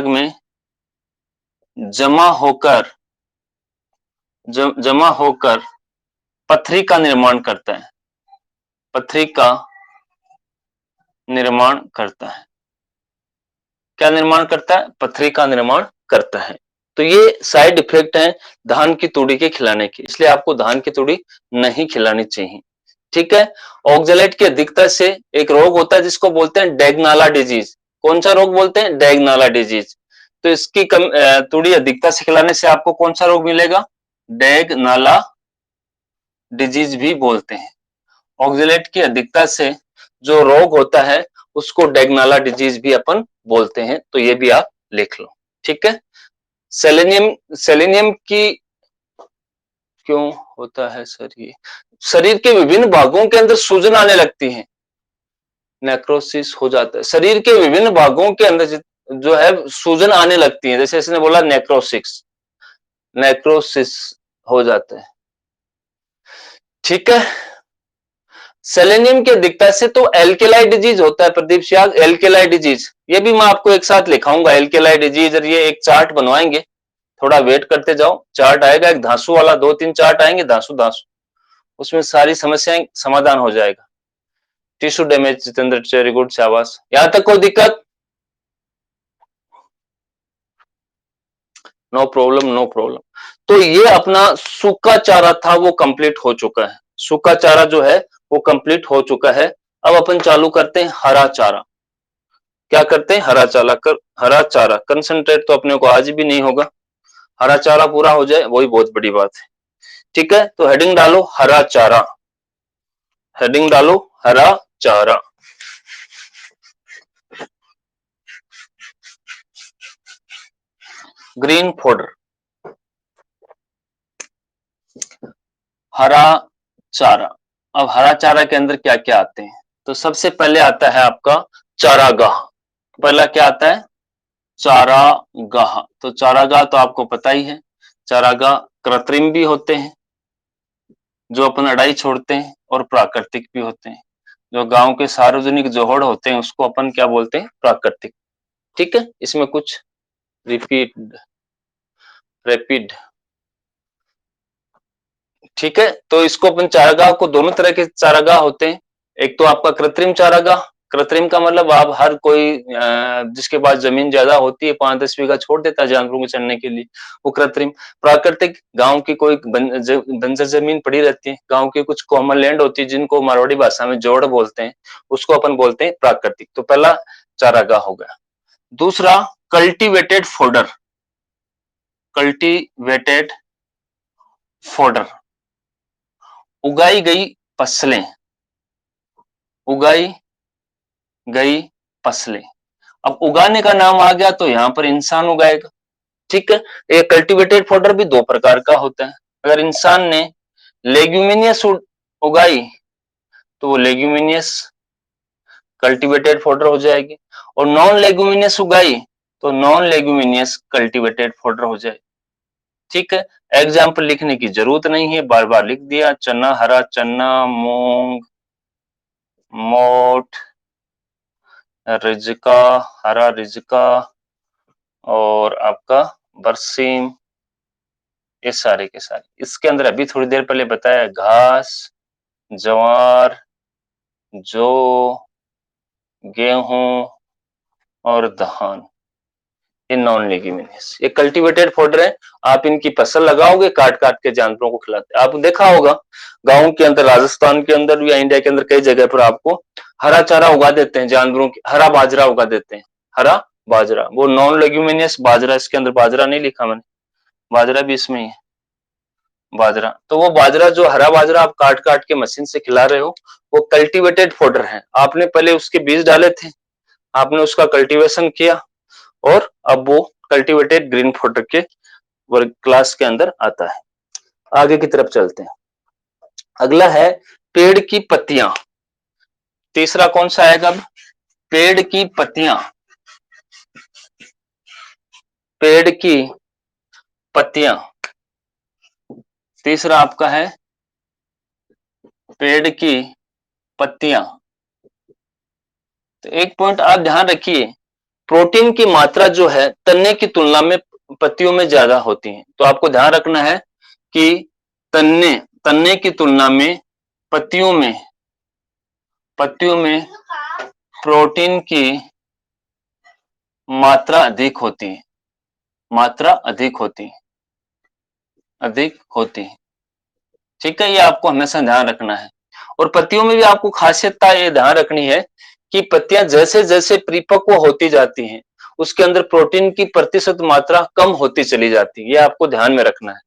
में जमा होकर पथरी का निर्माण करता है, पथरी का निर्माण करता है। क्या निर्माण करता है? पथरी का निर्माण करता है। तो ये साइड इफेक्ट है धान की तूड़ी के खिलाने की, इसलिए आपको धान की तूड़ी नहीं खिलानी चाहिए। ठीक है। ऑक्जेलेट की अधिकता से एक रोग होता है जिसको बोलते हैं डैगनाला डिजीज। कौन सा रोग बोलते हैं? डैगनाला डिजीज। तो इसकी तूड़ी अधिकता से खिलाने से आपको कौन सा रोग मिलेगा? डैगनाला डिजीज भी बोलते हैं। ऑक्जेलेट की अधिकता से जो रोग होता है उसको डैगनाला डिजीज भी अपन बोलते हैं, तो ये भी आप लिख लो। ठीक है। सेलेनियम, सेलेनियम की क्यों होता है सर? ये शरीर के विभिन्न भागों के अंदर सूजन आने लगती है, नेक्रोसिस हो जाता है। शरीर के विभिन्न भागों के अंदर जो है सूजन आने लगती है, जैसे इसने बोला नेक्रोसिस, नेक्रोसिस हो जाता है। ठीक है। सेलेनियम की अधिकता से तो एल्केलाई डिजीज होता है प्रदीप सियाग, एल्केलाई डिजीज, ये भी मैं आपको एक साथ लिखाऊंगा एल्केलाई डिजीज, और ये एक चार्ट बनवाएंगे, थोड़ा वेट करते जाओ। चार्ट आएगा एक धांसू वाला, 2-3 चार्ट आएंगे धांसू धांसू, उसमें सारी समस्याएं समाधान हो जाएगा। Tissue damage, Jitendra very good, शाबाश। यहां तक कोई दिक्कत? No problem, no problem. तो ये अपना सूखा चारा था वो कंप्लीट हो चुका है, सूखा चारा जो है वो कंप्लीट हो चुका है। अब अपन चालू करते हैं हरा चारा। क्या करते हैं? हरा चारा हरा चारा। कंसंट्रेट तो अपने को आज भी नहीं होगा, हरा चारा पूरा हो जाए वही बहुत बड़ी बात है। ठीक है। तो हेडिंग डालो हरा चारा, हेडिंग डालो हरा चारा। ग्रीन फोडर, हरा चारा। अब हरा चारा के अंदर क्या क्या आते हैं? तो सबसे पहले आता है आपका चारागाह। पहला क्या आता है? चारागाह। तो चारागाह तो आपको पता ही है, चारागाह कृत्रिम भी होते हैं जो अपन अड़ाई छोड़ते हैं, और प्राकृतिक भी होते हैं। जो गांव के सार्वजनिक जोहड़ होते हैं उसको अपन क्या बोलते हैं? प्राकृतिक। ठीक है। इसमें कुछ रिपीट रैपिड। ठीक है। तो इसको अपन चारागाह को, दोनों तरह के चारागाह होते हैं। एक तो आपका कृत्रिम चारागाह, कृत्रिम का मतलब आप हर कोई जिसके पास जमीन ज्यादा होती है 5-10 बीघा छोड़ देता है जानवरों को चरने के लिए, वो कृत्रिम। प्राकृतिक, गांव की कोई बंजर जमीन पड़ी रहती है, गांव की कुछ कॉमन लैंड होती है जिनको मारवाड़ी भाषा में जोड़ बोलते हैं, उसको अपन बोलते हैं प्राकृतिक। तो पहला चारागाह हो गया। दूसरा कल्टीवेटेड फोडर, कल्टीवेटेड फोडर, उगाई गई फसलें, उगाई गई फसलें। अब उगाने का नाम आ गया तो यहां पर इंसान उगाएगा। ठीक है। ये कल्टीवेटेड फोडर भी दो प्रकार का होता है। अगर इंसान ने लेग्यूमिनियस उगाई तो वो लेग्यूमिनियस कल्टीवेटेड फोडर हो जाएगी, और नॉन लेग्यूमिनियस उगाई तो नॉन लेग्यूमिनियस कल्टीवेटेड फोडर हो जाए। ठीक है। एग्जाम्पल लिखने की जरूरत नहीं है, बार बार लिख दिया। चना, हरा चना, मूंग, मोठ, रिजका, हरा रिजका, और आपका बरसीम, ये सारे के सारे। इसके अंदर अभी थोड़ी देर पहले बताया घास, ज्वार, जौ, गेहूं और धान, ये नॉन लेग्यूमिनियस। ये कल्टीवेटेड फोडर है, आप इनकी फसल लगाओगे, काट काट के जानवरों को खिलाते। आप देखा होगा गांव के अंदर, राजस्थान के अंदर या इंडिया के अंदर कई जगह पर आपको हरा चारा उगा देते हैं जानवरों की, हरा बाजरा उगा देते हैं, हरा बाजरा, वो नॉन लेग्यूमिनियस बाजरा। इसके अंदर बाजरा नहीं लिखा मैंने, बाजरा भी इसमें ही है, बाजरा। तो वो बाजरा, जो हरा बाजरा आप काट काट के मशीन से खिला रहे हो, वो कल्टीवेटेड फोडर है। आपने पहले उसके बीज डाले थे, आपने उसका कल्टीवेशन किया, और अब वो कल्टीवेटेड ग्रीन फोडर के वर्ग क्लास के अंदर आता है। आगे की तरफ चलते हैं। अगला है पेड़ की पत्तियां। तीसरा कौन सा आएगा? पेड़ की पत्तियां, पेड़ की पत्तियां। तीसरा आपका है पेड़ की पत्तियां। तो एक पॉइंट आप ध्यान रखिए, प्रोटीन की मात्रा जो है तने की तुलना में पत्तियों में ज्यादा होती है। तो आपको ध्यान रखना है कि तन्ने, तने की तुलना में पत्तियों में प्रोटीन की मात्रा अधिक होती है, मात्रा अधिक होती है, अधिक होती है। ठीक है, ये आपको हमेशा ध्यान रखना है। और पत्तियों में भी आपको खासियतता ये ध्यान रखनी है कि पत्तियां जैसे जैसे परिपक्व होती जाती हैं, उसके अंदर प्रोटीन की प्रतिशत मात्रा कम होती चली जाती है, ये आपको ध्यान में रखना है।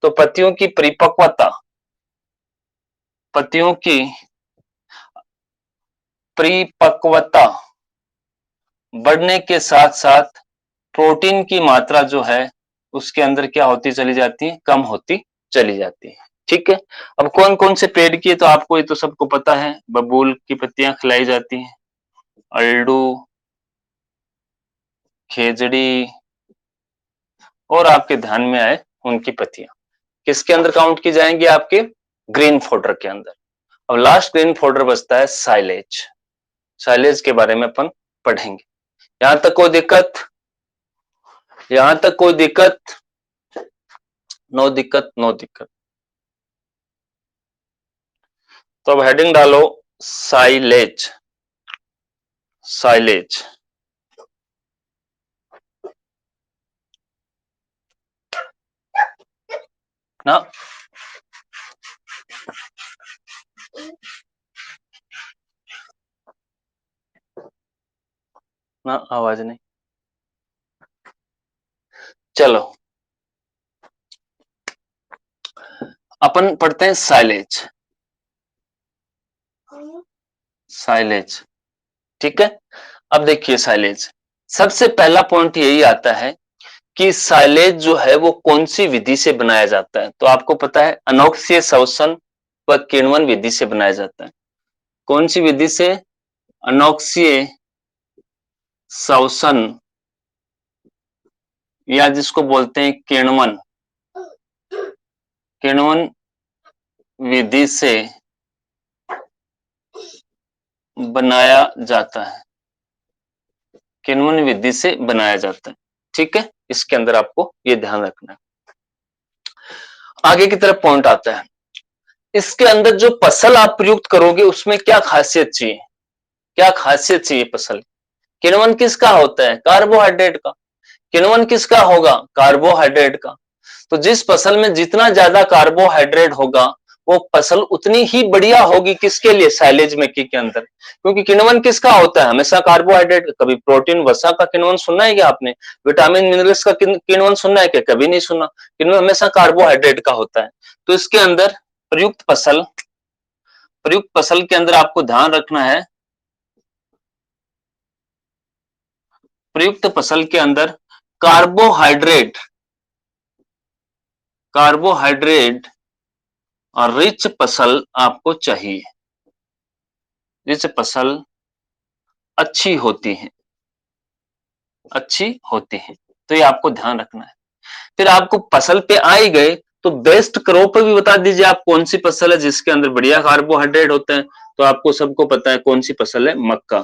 तो पत्तियों की परिपक्वता, पत्तियों की परिपक्वता बढ़ने के साथ साथ प्रोटीन की मात्रा जो है उसके अंदर क्या होती चली जाती है, कम होती चली जाती है। ठीक है, अब कौन कौन से पेड़ की है तो आपको ये तो सबको पता है, बबूल की पत्तियां खिलाई जाती हैं, अल्डू, खेजड़ी, और आपके ध्यान में आए उनकी पत्तियां किसके अंदर काउंट की जाएंगी, आपके ग्रीन फोडर के अंदर। अब लास्ट ग्रीन फोडर बचता है साइलेज। साइलेज के बारे में अपन पढ़ेंगे। यहां तक कोई दिक्कत, यहां तक कोई दिक्कत? नो दिक्कत, नो दिक्कत। तो अब हेडिंग डालो साइलेज, साइलेज। ना ना आवाज नहीं, चलो अपन पढ़ते हैं साइलेज, साइलेज। ठीक है, अब देखिए साइलेज, सबसे पहला पॉइंट यही आता है कि साइलेज जो है वो कौन सी विधि से बनाया जाता है। तो आपको पता है अनोक्सीय श्वसन व किण्वन विधि से बनाया जाता है। कौन सी विधि से? अनोक्सीय श्वसन, या जिसको बोलते हैं किण्वन, किण्वन विधि से बनाया जाता है, किण्वन विधि से बनाया जाता है। ठीक है, इसके अंदर आपको ये ध्यान रखना है। आगे की तरफ पॉइंट आता है, इसके अंदर जो फसल आप प्रयुक्त करोगे उसमें क्या खासियत चाहिए, क्या खासियत चाहिए फसल? किण्वन किसका होता है? कार्बोहाइड्रेट का। किण्वन किसका होगा? कार्बोहाइड्रेट का। तो जिस फसल में जितना ज्यादा कार्बोहाइड्रेट होगा वो फसल उतनी ही बढ़िया होगी, किसके लिए? साइलेज मेकी के अंदर। क्योंकि किण्वन किसका होता है? हमेशा कार्बोहाइड्रेट। कभी प्रोटीन वसा का किण्वन सुना है क्या आपने? विटामिन मिनरल्स का किण्वन सुना है क्या? कभी नहीं सुना। किण्वन हमेशा कार्बोहाइड्रेट का होता है। तो इसके अंदर प्रयुक्त फसल, प्रयुक्त फसल के अंदर आपको ध्यान रखना है, प्रयुक्त फसल के अंदर कार्बोहाइड्रेट, कार्बोहाइड्रेट और रिच फसल आपको चाहिए। रिच फसल अच्छी होती है, अच्छी होती है। तो ये आपको ध्यान रखना है। फिर आपको फसल पे आ ही गए तो बेस्ट क्रॉप भी बता दीजिए आप, कौन सी फसल है जिसके अंदर बढ़िया कार्बोहाइड्रेट होते हैं। तो आपको सबको पता है कौन सी फसल है, मक्का।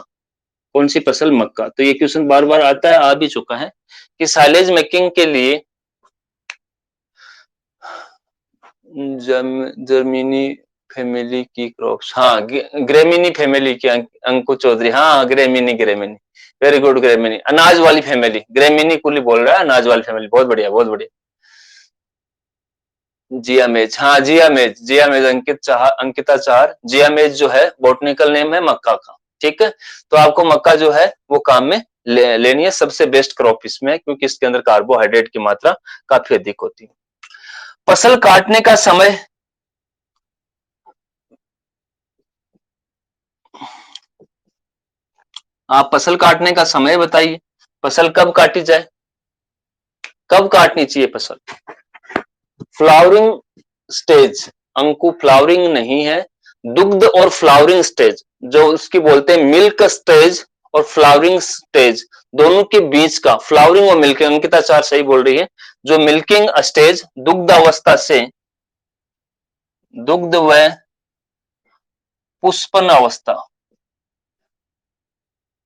कौन सी फसल? मक्का। तो ये क्वेश्चन बार बार आता है, आ भी चुका है कि साइलेज मेकिंग के लिए जर्मिनी फैमिली की क्रॉप्स, हाँ ग्रेमिनी फैमिली की, अंकुर चौधरी, हाँ Gramineae, Gramineae, very good, Gramineae, अनाज वाली फैमिली, ग्रेमिनी कुली बोल रहा है, अनाज वाली फैमिली, बहुत बढ़िया, बहुत बढ़िया। जिया मेज, हाँ जिया मेज, जिया मेज, अंकिता चार, जिया मेज जो है बॉटनिकल नेम है मक्का का। ठीक है, तो आपको मक्का जो है वो काम में लेनी है, सबसे बेस्ट क्रॉप इसमें है क्योंकि इसके अंदर कार्बोहाइड्रेट की मात्रा काफी अधिक होती है। फसल काटने का समय, आप फसल काटने का समय बताइए, फसल कब काटी जाए, कब काटनी चाहिए फसल? फ्लावरिंग स्टेज, अंकु फ्लावरिंग नहीं है, दुग्ध और फ्लावरिंग स्टेज, जो उसकी बोलते हैं मिल्क स्टेज और फ्लावरिंग स्टेज, दोनों के बीच का, फ्लावरिंग और मिल्किंग, अंकिता चार सही बोल रही है, जो मिल्किंग स्टेज दुग्ध अवस्था से, दुग्ध व पुष्पन अवस्था,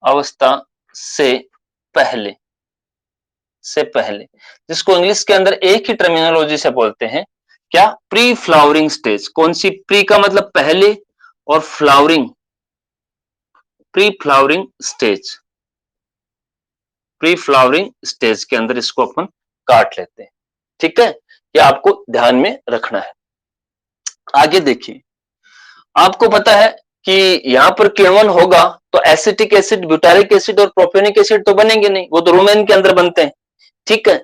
अवस्था से पहले, से पहले, जिसको इंग्लिश के अंदर एक ही टर्मिनोलॉजी से बोलते हैं क्या? Pre flowering stage. कौन सी? प्री का मतलब पहले और flowering, pre flowering stage, pre flowering stage के अंदर इसको अपन काट लेते हैं। ठीक है, ये आपको ध्यान में रखना है। आगे देखिए, आपको पता है कि यहां पर किण्वन होगा तो एसिटिक एसिड, ब्यूटारिक एसिड और प्रोपेनिक एसिड तो बनेंगे नहीं, वो तो रुमेन के अंदर बनते हैं। ठीक है,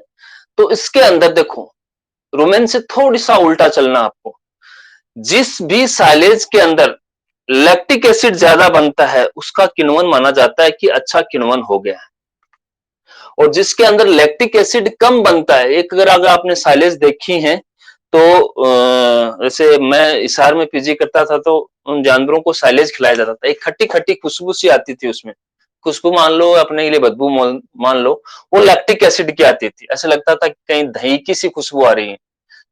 तो इसके अंदर देखो, रुमेन से थोड़ी सा उल्टा चलना आपको। जिस भी साइलेज के अंदर लैक्टिक एसिड ज्यादा बनता है उसका किण्वन माना जाता है कि अच्छा किण्वन हो गया है, और जिसके अंदर लैक्टिक एसिड कम बनता है, एक अगर आपने साइलेज देखी है तो जैसे मैं इसार में पीजी करता था तो उन जानवरों को साइलेज खिलाया जाता था, एक खट्टी खट्टी खुशबू सी आती थी उसमें, खुशबू मान लो, अपने के लिए बदबू मान लो, वो लैक्टिक एसिड की आती थी, ऐसा लगता था कि कहीं दही की सी खुशबू आ रही है।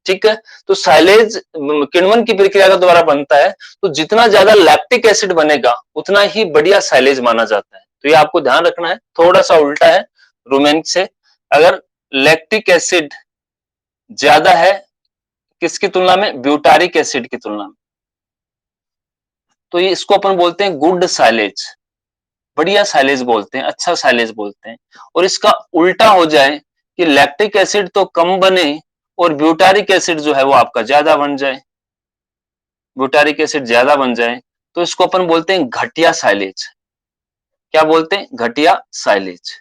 ठीक है, तो साइलेज किण्वन की प्रक्रिया के द्वारा बनता है, तो जितना ज्यादा लैक्टिक एसिड बनेगा उतना ही बढ़िया साइलेज माना जाता है। तो ये आपको ध्यान रखना है, थोड़ा सा उल्टा है रुमेन से। अगर लैक्टिक एसिड ज्यादा है किसकी तुलना में? ब्यूटारिक एसिड की तुलना में, तो ये इसको अपन बोलते हैं गुड साइलेज, बढ़िया साइलेज बोलते हैं, अच्छा साइलेज बोलते हैं। और इसका उल्टा हो जाए कि लैक्टिक एसिड तो कम बने और ब्यूटारिक एसिड जो है वो आपका ज्यादा बन जाए, ब्यूटारिक एसिड ज्यादा बन जाए, तो इसको अपन बोलते हैं घटिया साइलेज। क्या बोलते हैं? घटिया साइलेज।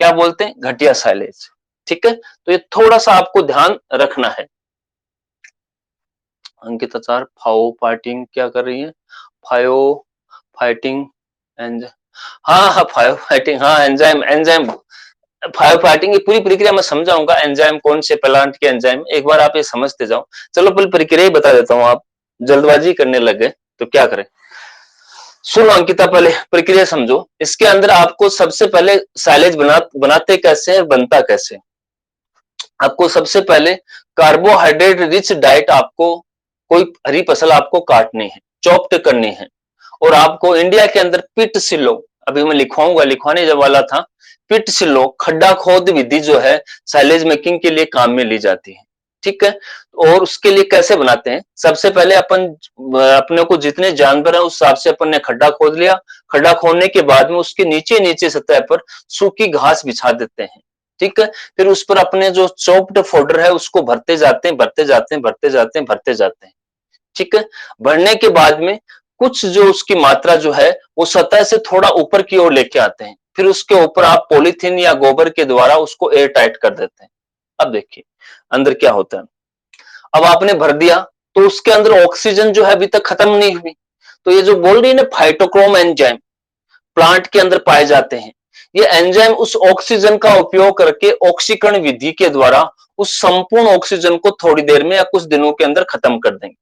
क्या बोलते हैं? घटिया साइलेज। ठीक है, तो ये थोड़ा सा आपको ध्यान रखना है। अंकित आचार फाओ फाइटिंग क्या कर रही है? फायो फाइटिंग एंज, हाँ हाँ फायो फाइटिंग, हाँ एंजाइम, एंजाइम फायो फाइटिंग की पूरी प्रक्रिया मैं समझाऊंगा, एंजाइम कौन से प्लांट के एंजाइम, एक बार आप ये समझते जाओ। चलो पहले प्रक्रिया ही बता देता हूँ, आप जल्दबाजी करने लगे तो क्या करें। सुनो अंकिता, पहले प्रक्रिया समझो। इसके अंदर आपको सबसे पहले साइलेज बनाते कैसे है, बनता कैसे। आपको सबसे पहले कार्बोहाइड्रेट रिच डाइट, आपको कोई हरी फसल आपको काटनी है, चॉप्ड करनी है, और आपको इंडिया के अंदर पिट सिलो, अभी मैं लिखवाऊंगा, लिखवाने जब वाला था, पिट सिलो खड्डा खोद विधि जो है साइलेज मेकिंग के लिए काम में ली जाती है। ठीक है, और उसके लिए कैसे बनाते हैं, सबसे पहले अपन अपने को जितने जानवर है उस हिसाब से अपन ने खड्डा खोद लिया। खड्डा खोदने के बाद में उसके नीचे नीचे सतह पर सूखी घास बिछा देते हैं। ठीक है, फिर उस पर अपने जो चॉप्ड फोल्डर है उसको भरते जाते हैं, भरते जाते हैं, भरते जाते हैं, भरते जाते हैं। ठीक है, भरने के बाद में कुछ जो उसकी मात्रा जो है वो सतह से थोड़ा ऊपर की ओर लेके आते हैं, फिर उसके ऊपर आप पॉलीथीन या गोबर के द्वारा उसको एयर टाइट कर देते हैं। अब देखिए अंदर क्या होता है। अब आपने भर दिया तो उसके अंदर ऑक्सीजन जो है अभी तक खत्म नहीं हुई, तो ये जो बोल रही है ना फाइटोक्रोम एंजाइम प्लांट के अंदर पाए जाते हैं, ये एंजाइम उस ऑक्सीजन का उपयोग करके ऑक्सीकरण विधि के द्वारा उस संपूर्ण ऑक्सीजन को थोड़ी देर में या कुछ दिनों के अंदर खत्म कर देंगे।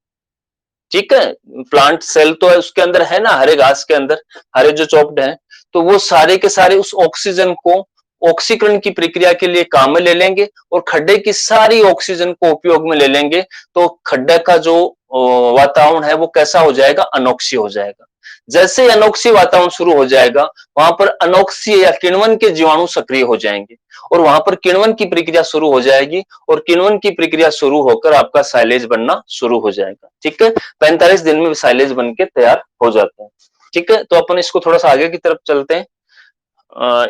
ठीक है, प्लांट सेल तो है उसके अंदर है ना, हरे घास के अंदर हरे जो चॉप्ड है, तो वो सारे के सारे उस ऑक्सीजन को ऑक्सीकरण की प्रक्रिया के लिए काम में ले लेंगे और खड्डे की सारी ऑक्सीजन को उपयोग में ले लेंगे, तो खड्डे का जो वातावरण है वो कैसा हो जाएगा? अनोक्सीय हो जाएगा। जैसे ही अनोक्सीय वातावरण शुरू हो जाएगा वहां पर अनोक्सीय या किण्वन के जीवाणु सक्रिय हो जाएंगे और वहां पर किण्वन की प्रक्रिया शुरू हो जाएगी, और किण्वन की प्रक्रिया शुरू होकर आपका साइलेज बनना शुरू हो जाएगा। ठीक है, 45 दिन में साइलेज बन के तैयार हो जाते हैं। ठीक है, तो अपन इसको थोड़ा सा आगे की तरफ चलते हैं।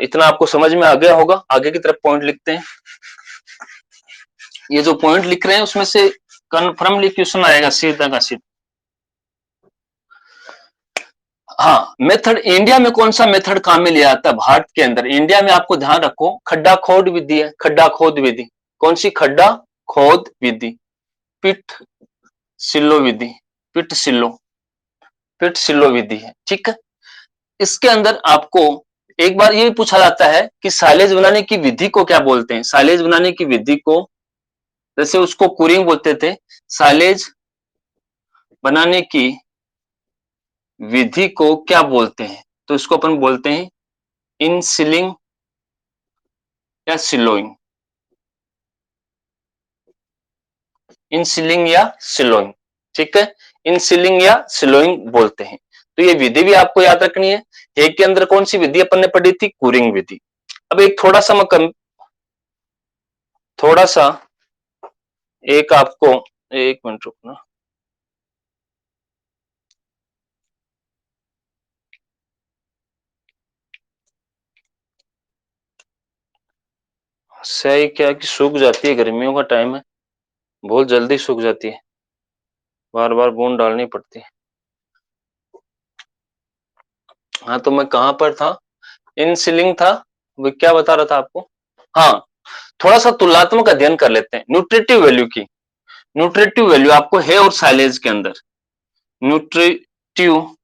इतना आपको समझ में आ गया होगा, आगे की तरफ पॉइंट लिखते हैं। ये जो पॉइंट लिख रहे हैं उसमें से कन्फर्मली क्वेश्चन आएगा सीधा का सीधा। हाँ, मेथड इंडिया में कौन सा मेथड काम में लिया जाता है? भारत के अंदर इंडिया में आपको ध्यान रखो खड्डा खोद विधि है, खड्डा खोद विधि। कौन सी? खड्डा खोद विधि, पिट सिल्लो विधि, पिट सिल्लो, पिट सिल्लो विधि है। ठीक है, इसके अंदर आपको एक बार ये भी पूछा जाता है कि साइलेज बनाने की विधि को क्या बोलते हैं। साइलेज बनाने की विधि को, जैसे उसको कुरिंग बोलते थे, साइलेज बनाने की विधि को क्या बोलते हैं? तो इसको अपन बोलते हैं इनसिलिंग या सिलोइंग, इनसिलिंग या सिलोइंग। ठीक है, इनसिलिंग या सिलोइंग बोलते हैं। तो ये विधि भी आपको याद रखनी है। एक के अंदर कौन सी विधि अपन ने पढ़ी थी? कुरिंग विधि। अब एक थोड़ा सा मैं थोड़ा सा एक आपको एक मिनट रुकना। स्याही क्या कि सूख जाती है, गर्मियों का टाइम है, बहुत जल्दी सूख जाती है, बार बार बूंद डालनी पड़ती है। हाँ तो मैं कहाँ पर था, इन सीलिंग था, वो क्या बता रहा था आपको। हाँ, थोड़ा सा तुलनात्मक अध्ययन कर लेते हैं न्यूट्रिटिव वैल्यू की। न्यूट्रिटिव वैल्यू आपको है और साइलेज के अंदर, न्यूट्रिटिव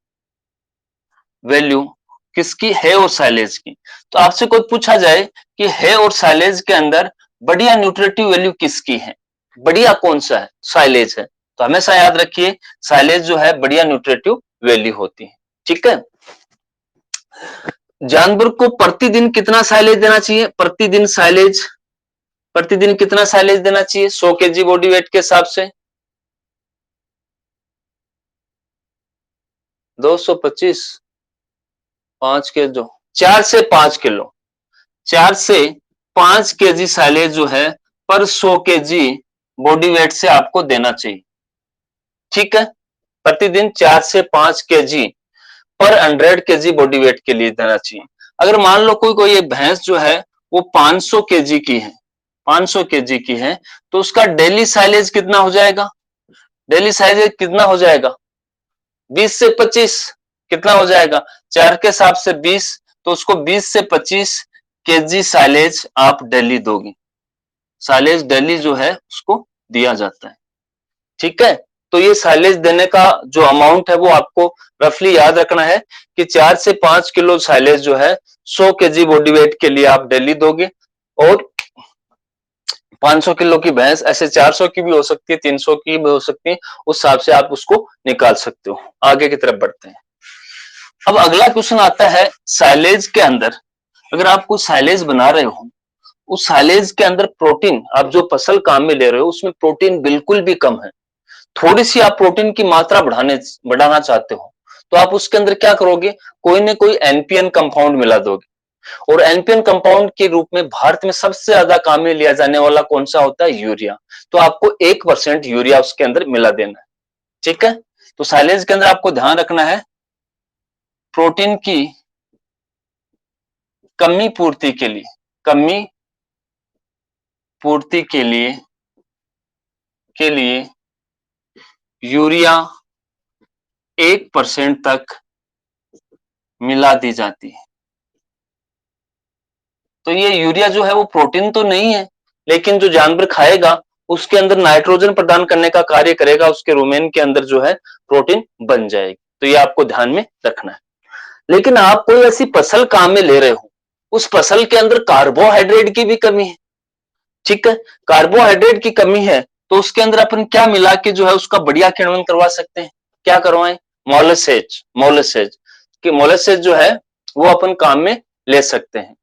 वैल्यू किसकी, है और साइलेज की। तो आपसे कोई पूछा जाए कि है और साइलेज के अंदर बढ़िया न्यूट्रिटिव वैल्यू किसकी है, बढ़िया कौन सा है, साइलेज है। तो हमेशा याद रखिए साइलेज जो है बढ़िया न्यूट्रिटिव वैल्यू होती है। ठीक है, जानवर को प्रतिदिन कितना साइलेज देना चाहिए, प्रतिदिन साइलेज, प्रतिदिन कितना साइलेज देना चाहिए 100 केजी बॉडी वेट के हिसाब से, 225, 5 किलो, 4 से 5 किलो, 4 से 5 केजी साइलेज जो है पर 100 केजी बॉडी वेट से आपको देना चाहिए। ठीक है, प्रतिदिन 4 से 5 केजी पर 100 केजी बॉडी वेट के लिए देना चाहिए। अगर मान लो कोई एक भैंस जो है वो 500 केजी की है, 500 केजी की है, तो उसका डेली साइलेज कितना हो जाएगा, डेली साइलेज कितना हो जाएगा, 20 से 25, कितना हो जाएगा, 4 के हिसाब से 20, तो उसको 20 से 25 केजी साइलेज आप डेली दोगे, साइलेज डेली जो है उसको दिया जाता है। ठीक है, तो ये साइलेज देने का जो अमाउंट है वो आपको रफली याद रखना है कि 4 से 5 किलो साइलेज जो है 100 केजी बॉडी वेट के लिए आप डेली दोगे, और 500 किलो की भैंस ऐसे 400 की भी हो सकती है, 300 की भी हो सकती है, उस हिसाब से आप उसको निकाल सकते हो। आगे की तरफ बढ़ते हैं। अब अगला क्वेश्चन आता है साइलेज के अंदर, अगर आप कुछ साइलेज बना रहे हो, उस साइलेज के अंदर प्रोटीन आप जो फसल काम में ले रहे हो उसमें प्रोटीन बिल्कुल भी कम है, थोड़ी सी आप प्रोटीन की मात्रा बढ़ाना चाहते हो, तो आप उसके अंदर क्या करोगे, कोई ना कोई एनपीएन कंपाउंड मिला दोगे। और एनपीएन कंपाउंड के रूप में भारत में सबसे ज्यादा काम में लिया जाने वाला कौन सा होता है, यूरिया। तो आपको 1% यूरिया उसके अंदर मिला देना है। ठीक है, तो साइलेज के अंदर आपको ध्यान रखना है प्रोटीन की कमी पूर्ति के लिए, कमी पूर्ति के लिए यूरिया 1% तक मिला दी जाती है। तो ये यूरिया जो है वो प्रोटीन तो नहीं है, लेकिन जो जानवर खाएगा उसके अंदर नाइट्रोजन प्रदान करने का कार्य करेगा, उसके रुमेन के अंदर जो है प्रोटीन बन जाएगी। तो ये आपको ध्यान में रखना है। लेकिन आप कोई ऐसी फसल काम में ले रहे हो, उस फसल के अंदर कार्बोहाइड्रेट की भी कमी है। ठीक है, कार्बोहाइड्रेट की कमी है, तो उसके अंदर अपन क्या मिला के जो है उसका बढ़िया किण्वन करवा सकते हैं, क्या करवाएं, मोलेसेज, मोलेसेज कि मोलेसेज जो है वो अपन काम में ले सकते हैं,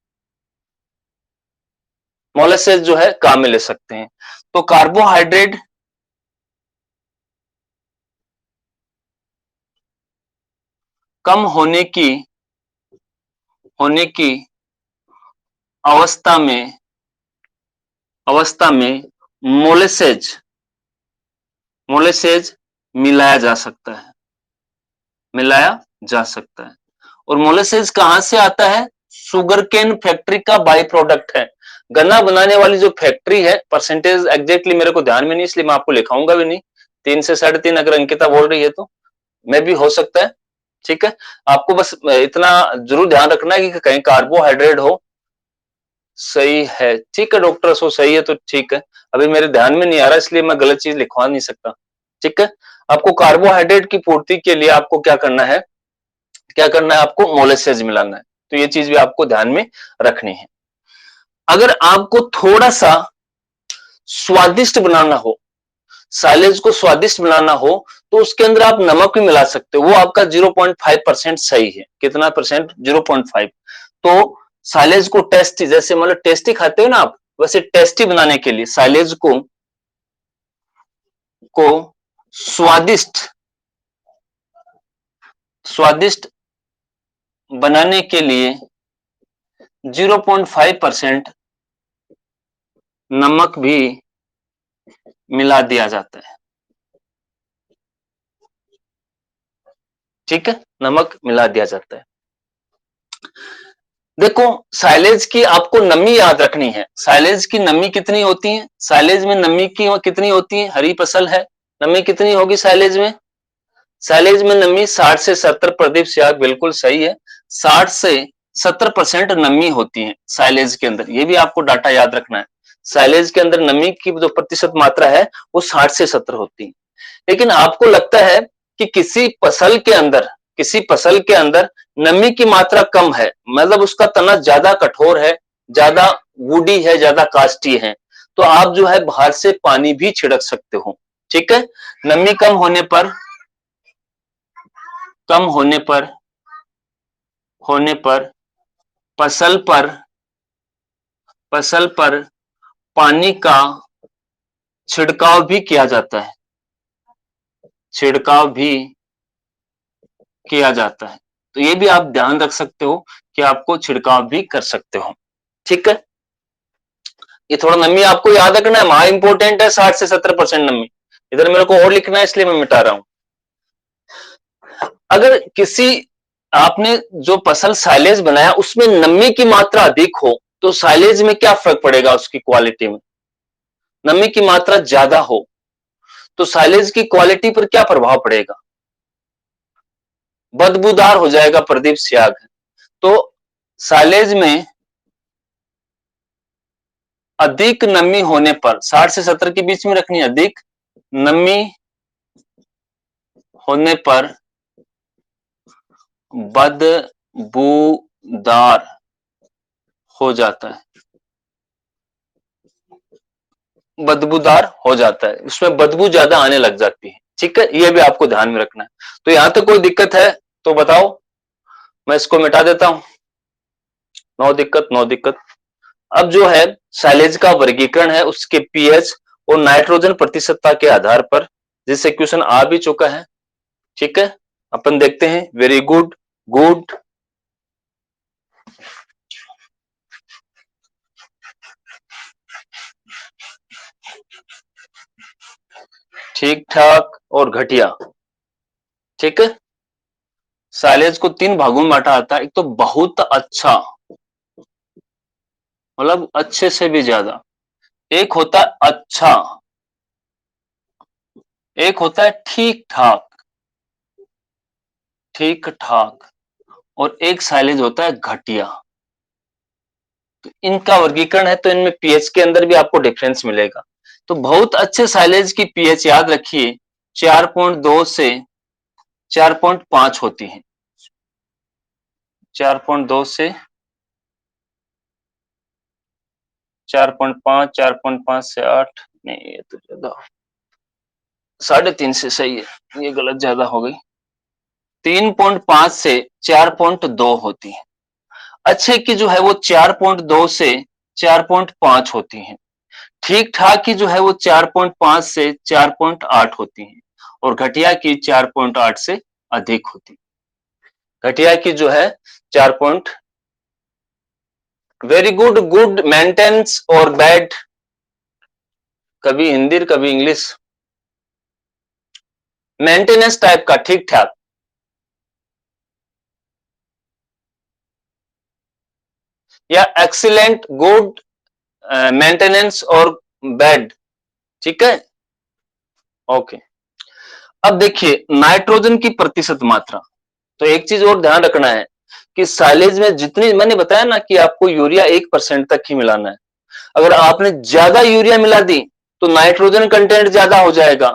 मोलेसेस जो है काम में ले सकते हैं। तो कार्बोहाइड्रेट कम होने की अवस्था में मोलेसेज मोलेसेज मिलाया जा सकता है, मिलाया जा सकता है। और मोलेसेज कहां से आता है, शुगर केन फैक्ट्री का बाई प्रोडक्ट है। गन्ना बनाने वाली जो फैक्ट्री है, परसेंटेज एग्जैक्टली मेरे को ध्यान में नहीं इसलिए मैं आपको लिखाऊंगा भी नहीं, 3 से 3.5 अगर अंकिता बोल रही है तो मैं भी हो सकता है। ठीक है, आपको बस इतना जरूर ध्यान रखना है कि कहीं कार्बोहाइड्रेट हो। सही है, ठीक है डॉक्टर, सो सही है तो ठीक है, अभी मेरे ध्यान में नहीं आ रहा इसलिए मैं गलत चीज लिखवा नहीं सकता। ठीक है, आपको कार्बोहाइड्रेट की पूर्ति के लिए आपको क्या करना है, क्या करना है, आपको मोलेसेज मिलाना है। तो ये चीज भी आपको ध्यान में रखनी है। अगर आपको थोड़ा सा स्वादिष्ट बनाना हो, साइलेज को स्वादिष्ट बनाना हो, तो उसके अंदर आप नमक भी मिला सकते हो, वो आपका 0.5% सही है। कितना परसेंट, 0.5। तो साइलेज को टेस्टी, जैसे मतलब टेस्टी खाते हो ना आप, वैसे टेस्टी बनाने के लिए साइलेज को स्वादिष्ट स्वादिष्ट बनाने के लिए 0.5% नमक भी मिला दिया जाता है। ठीक है, नमक मिला दिया जाता है। देखो साइलेज की आपको नमी याद रखनी है, साइलेज की नमी कितनी होती है, साइलेज में नमी की कितनी होती है, हरी फसल है, नमी कितनी होगी साइलेज में, साइलेज में नमी 60 से 70, प्रदीप सियाग बिल्कुल सही है, 60 से 70% नमी होती है साइलेज के अंदर, ये भी आपको डाटा याद रखना है। साइलेज के अंदर नमी की जो प्रतिशत मात्रा है वो 60 से 70 होती है। लेकिन आपको लगता है कि किसी फसल के अंदर नमी की मात्रा कम है, मतलब उसका तना ज्यादा कठोर है, ज्यादा वुडी है, ज्यादा कास्टी है, तो आप जो है बाहर से पानी भी छिड़क सकते हो। ठीक है, नमी कम होने पर फसल पर फसल पर पानी का छिड़काव भी किया जाता है, छिड़काव भी किया जाता है। तो ये भी आप ध्यान रख सकते हो कि आपको छिड़काव भी कर सकते हो। ठीक है, ये थोड़ा नमी आपको याद रखना है, महा इंपॉर्टेंट है, 60 से 70% नमी। इधर मेरे को और लिखना है इसलिए मैं मिटा रहा हूं। अगर किसी आपने जो फसल साइलेज बनाया उसमें नमी की मात्रा अधिक हो तो साइलेज में क्या फर्क पड़ेगा, उसकी क्वालिटी में, नमी की मात्रा ज्यादा हो तो साइलेज की क्वालिटी पर क्या प्रभाव पड़ेगा, बदबूदार हो जाएगा प्रदीप सियाग। तो साइलेज में अधिक नमी होने पर 60 से 70 के बीच में रखनी है, अधिक नमी होने पर बदबूदार हो जाता है, बदबूदार हो जाता है, उसमें बदबू ज्यादा आने लग जाती है। ठीक है, ये भी आपको ध्यान में रखना है। तो यहां तक कोई दिक्कत है तो बताओ, मैं इसको मिटा देता हूं। नो दिक्कत, नो दिक्कत। अब जो है साइलेज का वर्गीकरण है उसके पीएच और नाइट्रोजन प्रतिशतता के आधार पर, जिससे क्वेश्चन आ भी चुका है। ठीक है, अपन देखते हैं। वेरी गुड, गुड, ठीक ठाक और घटिया। ठीक है, साइलेज को 3 भागों में बांटा जाता है। एक तो बहुत अच्छा, मतलब अच्छे से भी ज्यादा, एक होता है अच्छा, एक होता है ठीक ठाक, ठीक ठाक, और एक साइलेज होता है घटिया। तो इनका वर्गीकरण है तो इनमें पीएच के अंदर भी आपको डिफरेंस मिलेगा। तो बहुत अच्छे साइलेज की पीएच याद रखिए 4.2 से 4.5 होती है, 4.2 से 4.5, 4.5 से 8, नहीं ये तो ज्यादा, 3.5 से सही है, ये गलत ज्यादा हो गई, 3.5 से 4.2 होती है। अच्छे की जो है वो 4.2 से 4.5 होती है, ठीक ठाक की जो है वो 4.5 से 4.8 होती है, और घटिया की 4.8 से अधिक होती है। घटिया की जो है 4 point, very good, good maintenance और बैड, कभी हिंदी कभी इंग्लिश, मेंटेनेंस टाइप का ठीक ठाक, या एक्सीलेंट, गुड, मेंटेनेंस और बैड। ठीक है, ओके। अब देखिए नाइट्रोजन की प्रतिशत मात्रा, तो एक चीज और ध्यान रखना है कि साइलेज में जितनी, मैंने बताया ना कि आपको यूरिया 1% तक ही मिलाना है, अगर आपने ज्यादा यूरिया मिला दी तो नाइट्रोजन कंटेंट ज्यादा हो जाएगा,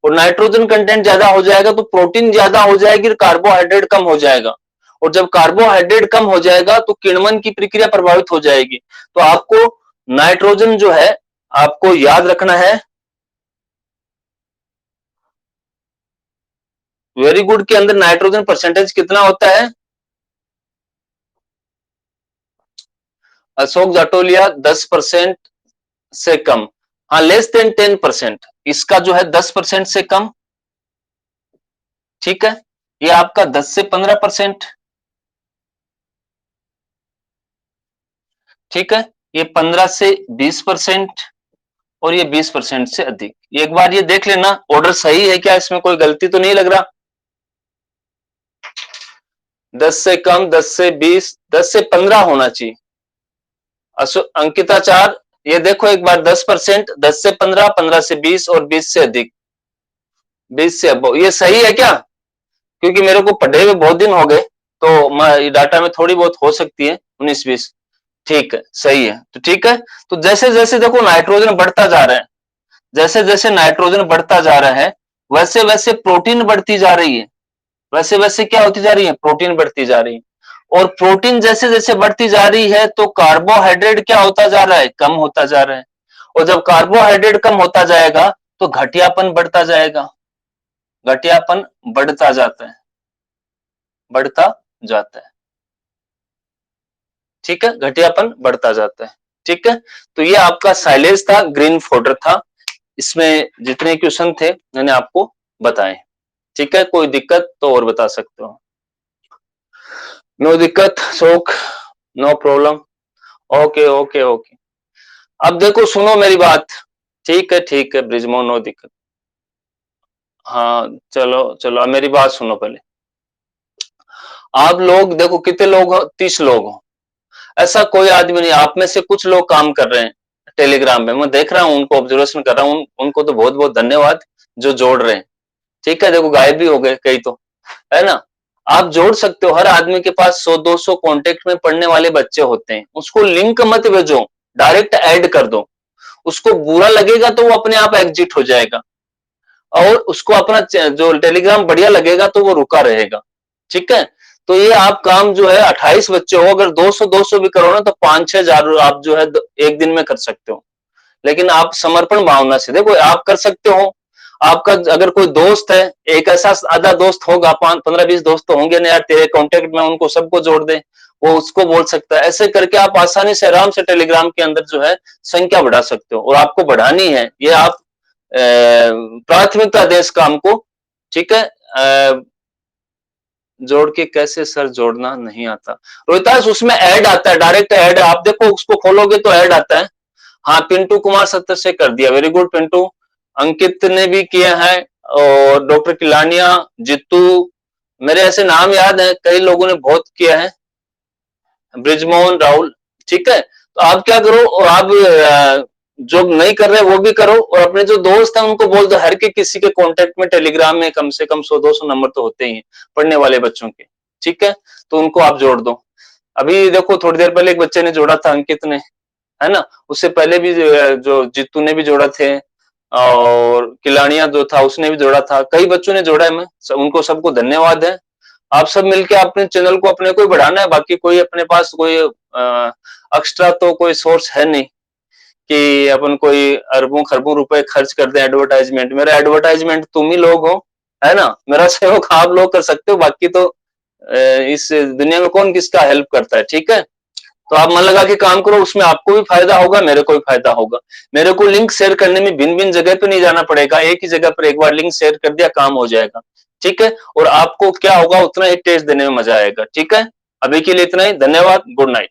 और नाइट्रोजन कंटेंट ज्यादा हो जाएगा तो प्रोटीन ज्यादा हो जाएगी और कार्बोहाइड्रेट कम हो जाएगा, और जब कार्बोहाइड्रेट कम हो जाएगा तो किण्वन की प्रक्रिया प्रभावित हो जाएगी। तो आपको नाइट्रोजन जो है आपको याद रखना है, वेरी गुड के अंदर नाइट्रोजन परसेंटेज कितना होता है, अशोक जाटोलिया 10% से कम, हाँ लेस देन 10%, इसका जो है 10% से कम। ठीक है, ये आपका 10 से 15%। ठीक है, ये 15 से 20%, और ये 20% से अधिक। एक बार ये देख लेना ऑर्डर सही है क्या, इसमें कोई गलती तो नहीं लग रहा। 10 से कम, 10 से 20, 10 से 15 होना चाहिए। अंकिता 4, ये देखो एक बार 10%, 10 से 15, 15 से 20 और 20 से अधिक, 20 से अबव, ये सही है क्या? क्योंकि मेरे को पढ़े हुए बहुत दिन हो गए, तो डाटा में थोड़ी बहुत हो सकती है 19-20। ठीक है, सही है, तो ठीक है। तो जैसे जैसे देखो नाइट्रोजन बढ़ता जा रहा है, जैसे जैसे नाइट्रोजन बढ़ता जा रहा है, वैसे वैसे प्रोटीन बढ़ती जा रही है, वैसे वैसे क्या होती जा रही है, प्रोटीन बढ़ती जा रही है। और प्रोटीन जैसे जैसे बढ़ती जा रही है तो कार्बोहाइड्रेट क्या होता जा रहा है, कम होता जा रहा है। और जब कार्बोहाइड्रेट कम होता जाएगा तो घटियापन बढ़ता जाएगा, घटियापन बढ़ता जाता है, बढ़ता जाता है। ठीक है, घटियापन बढ़ता जाता है। ठीक है, तो ये आपका साइलेज था, ग्रीन फोल्डर था, इसमें जितने क्वेश्चन थे मैंने आपको बताए। ठीक है, कोई दिक्कत तो और बता सकते हो। नो दिक्कत शोक, no problem. Okay okay okay. अब देखो सुनो मेरी बात। ठीक है ब्रिजमो, नो दिक्कत। हाँ चलो चलो, अब मेरी बात सुनो पहले। आप लोग देखो कितने लोग हो, 30 लोग हो। ऐसा कोई आदमी नहीं, आप में से कुछ लोग काम कर रहे हैं टेलीग्राम में, मैं देख रहा हूं, उनको ऑब्जर्वेशन कर रहा हूं, उनको तो बहुत बहुत धन्यवाद जो जोड़ रहे हैं। ठीक है, देखो गायब भी हो गए कई तो, है ना। आप जोड़ सकते हो, हर आदमी के पास 100-200 कांटेक्ट में पढ़ने वाले बच्चे होते हैं, उसको लिंक मत भेजो, डायरेक्ट ऐड कर दो। उसको बुरा लगेगा तो वो अपने आप एग्जिट हो जाएगा, और उसको अपना जो टेलीग्राम बढ़िया लगेगा तो वो रुका रहेगा। ठीक है, तो ये आप काम जो है 28 बच्चे हो, अगर 200-200 भी करो ना तो 5-6 हजार आप जो है एक दिन में कर सकते हो। लेकिन आप समर्पण भावना से देखो, आप कर सकते हो। आपका अगर कोई दोस्त है, एक ऐसा आधा दोस्त होगा, 5-15-20 दोस्त तो होंगे ना यार तेरे कांटेक्ट में, उनको सबको जोड़ दे, वो उसको बोल सकता है। ऐसे करके आप आसानी से आराम से टेलीग्राम के अंदर जो है संख्या बढ़ा सकते हो, और आपको बढ़ानी है, ये आप प्राथमिकता दें इस काम को। ठीक है, जोड़ के कैसे सर, जोड़ना नहीं आता रोहितास, उसमें ऐड आता है, डायरेक्ट ऐड, आप देखो उसको खोलोगे तो ऐड आता है। हाँ, पिंटू कुमार 70 से कर दिया, वेरी गुड पिंटू। अंकित ने भी किया है, और डॉक्टर किलानिया, जितू, मेरे ऐसे नाम याद है, कई लोगों ने बहुत किया है, ब्रिजमोहन, राहुल। ठीक है, तो आप क्या करो, और आप जो नहीं कर रहे वो भी करो, और अपने जो दोस्त हैं उनको बोल दो, हर के किसी के कांटेक्ट में टेलीग्राम में कम से कम 100-200 नंबर तो होते ही हैं पढ़ने वाले बच्चों के। ठीक है, तो उनको आप जोड़ दो। अभी देखो थोड़ी देर पहले एक बच्चे ने जोड़ा था, अंकित ने, है ना। उससे पहले भी जो जीतू ने भी जोड़ा थे, और किलानिया जो था उसने भी जोड़ा था, कई बच्चों ने जोड़ा है, मैं उनको सबको धन्यवाद है। आप सब मिलके अपने चैनल को अपने को ही बढ़ाना है, बाकी कोई अपने पास कोई एक्स्ट्रा तो कोई सोर्स है नहीं कि अपन कोई अरबों खरबों रुपए खर्च कर दें एडवर्टाइजमेंट। मेरा एडवर्टाइजमेंट तुम ही लोग हो, है ना, मेरा सहयोग आप लोग कर सकते हो, बाकी तो इस दुनिया में कौन किसका हेल्प करता है। ठीक है, तो आप मन लगा के काम करो, उसमें आपको भी फायदा होगा, मेरे को भी फायदा होगा। मेरे को लिंक शेयर करने में भिन्न भिन्न जगह पे नहीं जाना पड़ेगा, एक ही जगह पर एक बार लिंक शेयर कर दिया, काम हो जाएगा। ठीक है, और आपको क्या होगा, उतना ही टेस्ट देने में मजा आएगा। ठीक है, अभी के लिए इतना ही, धन्यवाद, गुड नाइट।